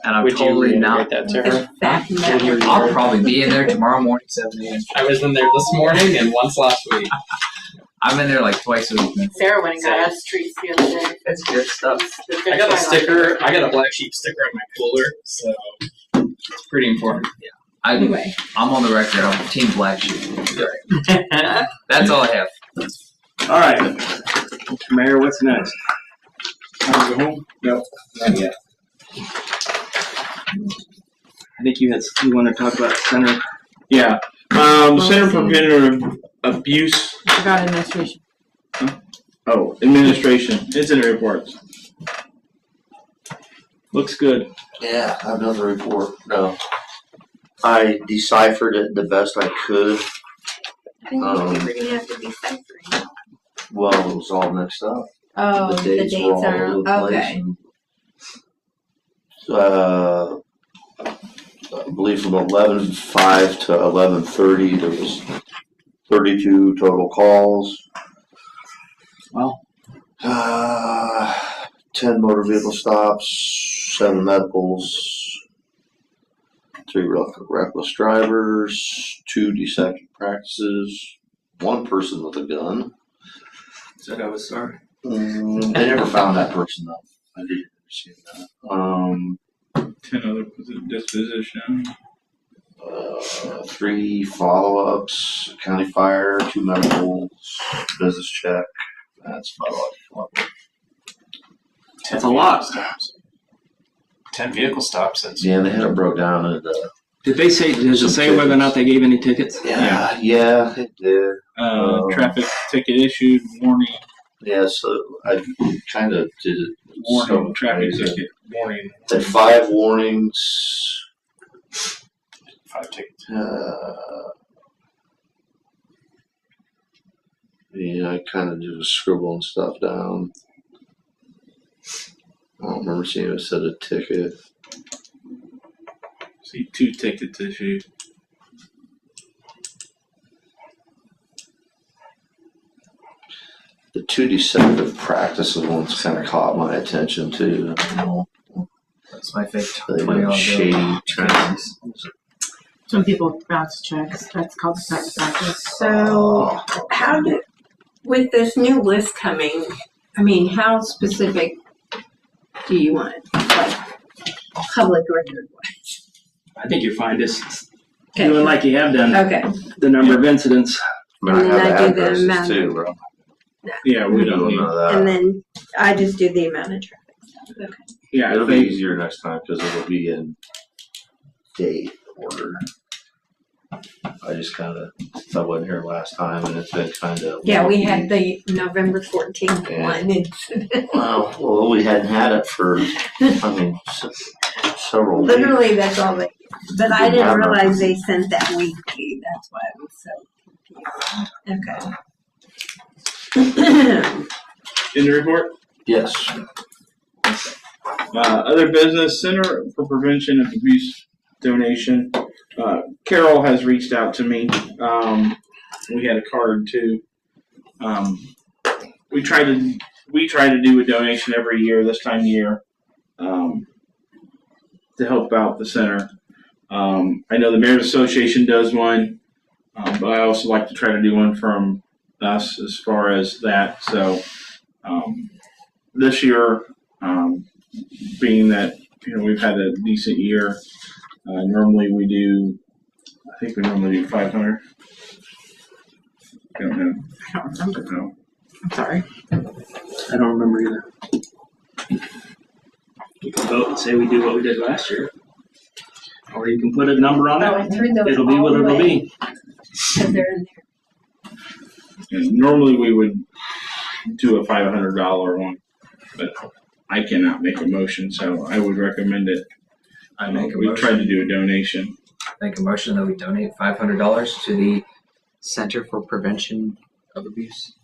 And I'm would totally you not. reiterate that to her? I'll probably be in there tomorrow morning, 7 a.m. I was in there this morning and once last week. I'm in there like twice a week. Sarah went and got us treats the other day. That's good stuff. I got a sticker. I got a Black Sheep sticker on my cooler, so it's pretty important. Yeah. Anyway. I'm on the record. I'm Team Black Sheep. That's all I have. All right. Mayor, what's next? Time to go home? No, not yet. I think you want to talk about the center. Yeah. Center for Preventive Abuse. I forgot administration. Oh, administration. Incident reports. Looks good. Yeah, I've done the report. No. I deciphered it the best I could. I think we're going to have to be ciphering. Well, it was all mixed up. Oh, The dates were all are over the place. okay. And, I believe from 11:05 to 11:30 there was 32 total calls. Wow. 10 motor vehicle stops, 7 medicals, 3 reckless drivers, 2 deceptive practices, 1 person with a gun. Is that how it started? They never found that person though. I didn't see that. 10 other disposition. 3 follow-ups, county fire, 2 medicals, business check. That's about all. That's a lot. 10 vehicle stops. That's Yeah, they had it broke down into. Did it say whether or not they gave any tickets? Yeah, it did. Traffic ticket issued, warning, Yeah, so I kind of did it. warning, so traffic crazy. ticket, warning. Had 5 warnings. 5 tickets. Yeah, I kind of just scribbling stuff down. I don't remember seeing it said a ticket. See 2 tickets issued. The 2 deceptive practices ones kind of caught my attention too. That's my favorite. They $20 have bill. shady trends. Some people bounce checks. That's called sex practice. So, how do, with this new list coming, I mean, how specific do you want it? Like, public record wise? I think you're fine. Just doing like you have done. Okay. The number of incidents. I mean, I And then have I do the addresses amount. too, bro. Yeah, we don't need. None of that. And then I just do the amount of traffic stuff. Okay. Yeah, It'll I be think easier next time because it'll be in date order. I just kind of, I wasn't here last time and it's been kind of. Yeah, we had the November 14th Yeah. one incident. Well, we hadn't had it for, I mean, several weeks. Literally, that's all they, but I didn't realize they sent that weekly. That's why I was so confused. Okay. in the report. Yes. Other business, Center for Prevention of Abuse donation. Carol has reached out to me. We had a card too. We try to do a donation every year this time of year to help out the center. I know the Mayor's Association does one, but I also like to try to do one from us as far as that. So this year, being that we've had a decent year, normally we do. I think we normally do 500. I don't know. I don't remember. No. I'm sorry. I don't remember either. You can vote and say we do what we did last year. Or you can put a number on Oh, I it. threw those It'll be all what it'll away. be. Because they're in there. And normally we would do a $500 one, but I cannot make a motion, so I would recommend it. I make a We motion. tried to do a donation. Make a motion that we donate $500 to the Center for Prevention of Abuse.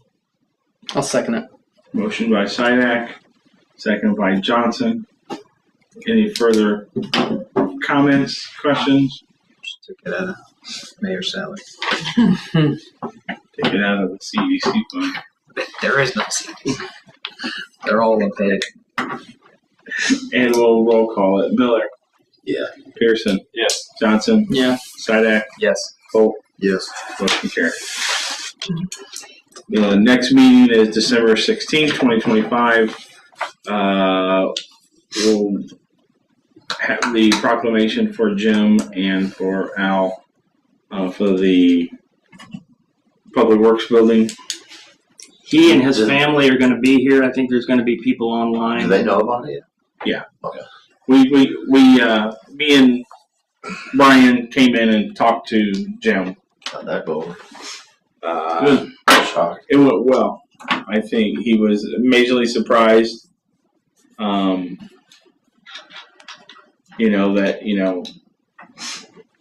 I'll second it. Motion by Sidak, second by Johnson. Any further comments, questions? Just took it out of mayor's salary. Take it out of the CDC fund. There is no CDC. They're all unpaid. And we'll roll call it. Miller. Yeah. Pearson. Yes. Johnson. Yeah. Sidak. Yes. Holt. Yes. Motion carried. The next meeting is December 16th, 2025. We'll have the proclamation for Jim and for Al for the Public Works Building. He and his family are going to be here. I think there's going to be people online. Do they know about it? Yeah. Okay. Me and Brian came in and talked to Jim. How'd that go over? Good. Shocked. It went well. I think he was majorly surprised.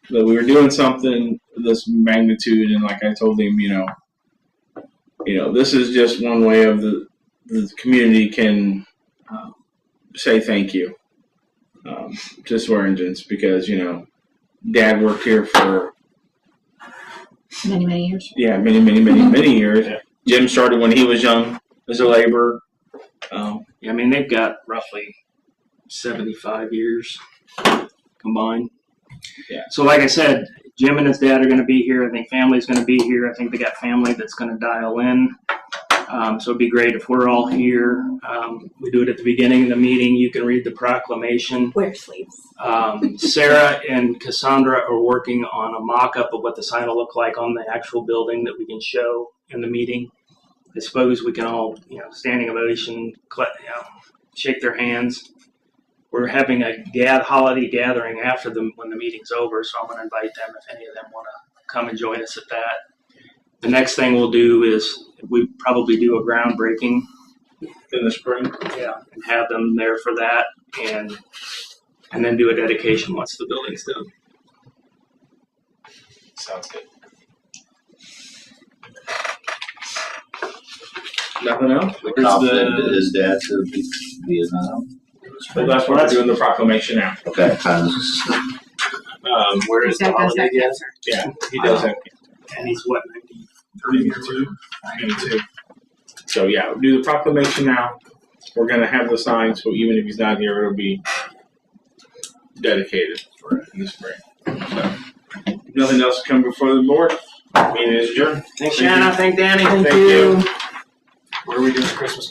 That we were doing something this magnitude, and like I told him, this is just one way of the community can say thank you to Swearingen's because Dad worked here for Many years. many years. Yeah. Jim started when he was young as a laborer. I mean, they've got roughly 75 years combined. Yeah. So like I said, Jim and his dad are going to be here. I think family's going to be here. I think they got family that's going to dial in. So it'd be great if we're all here. We do it at the beginning of the meeting. You can read the proclamation. Wear sleeves. Sarah and Cassandra are working on a mock-up of what the sign will look like on the actual building that we can show in the meeting. I suppose we can all, standing ovation, shake their hands. We're having a holiday gathering after when the meeting's over, so I'm going to invite them if any of them want to come and join us at that. The next thing we'll do is we probably do a groundbreaking In the spring. and have them there for that, and then do a dedication once the building's done. Sounds good. Nothing else? Confident that his dad to be Vietnam. Well, that's why we're doing the proclamation now. Okay, kind of. Where is the Dad does holiday have again? cancer. Yeah, he does have And he's what, 92. So yeah, we'll do the proclamation now. We're gonna have the sign, so even if he's not here, it'll be dedicated for in the spring. So, nothing else to come before the board. Meeting is adjourned. Thanks, Shanna. Thank Danny. Thank you. What are we doing Christmas party?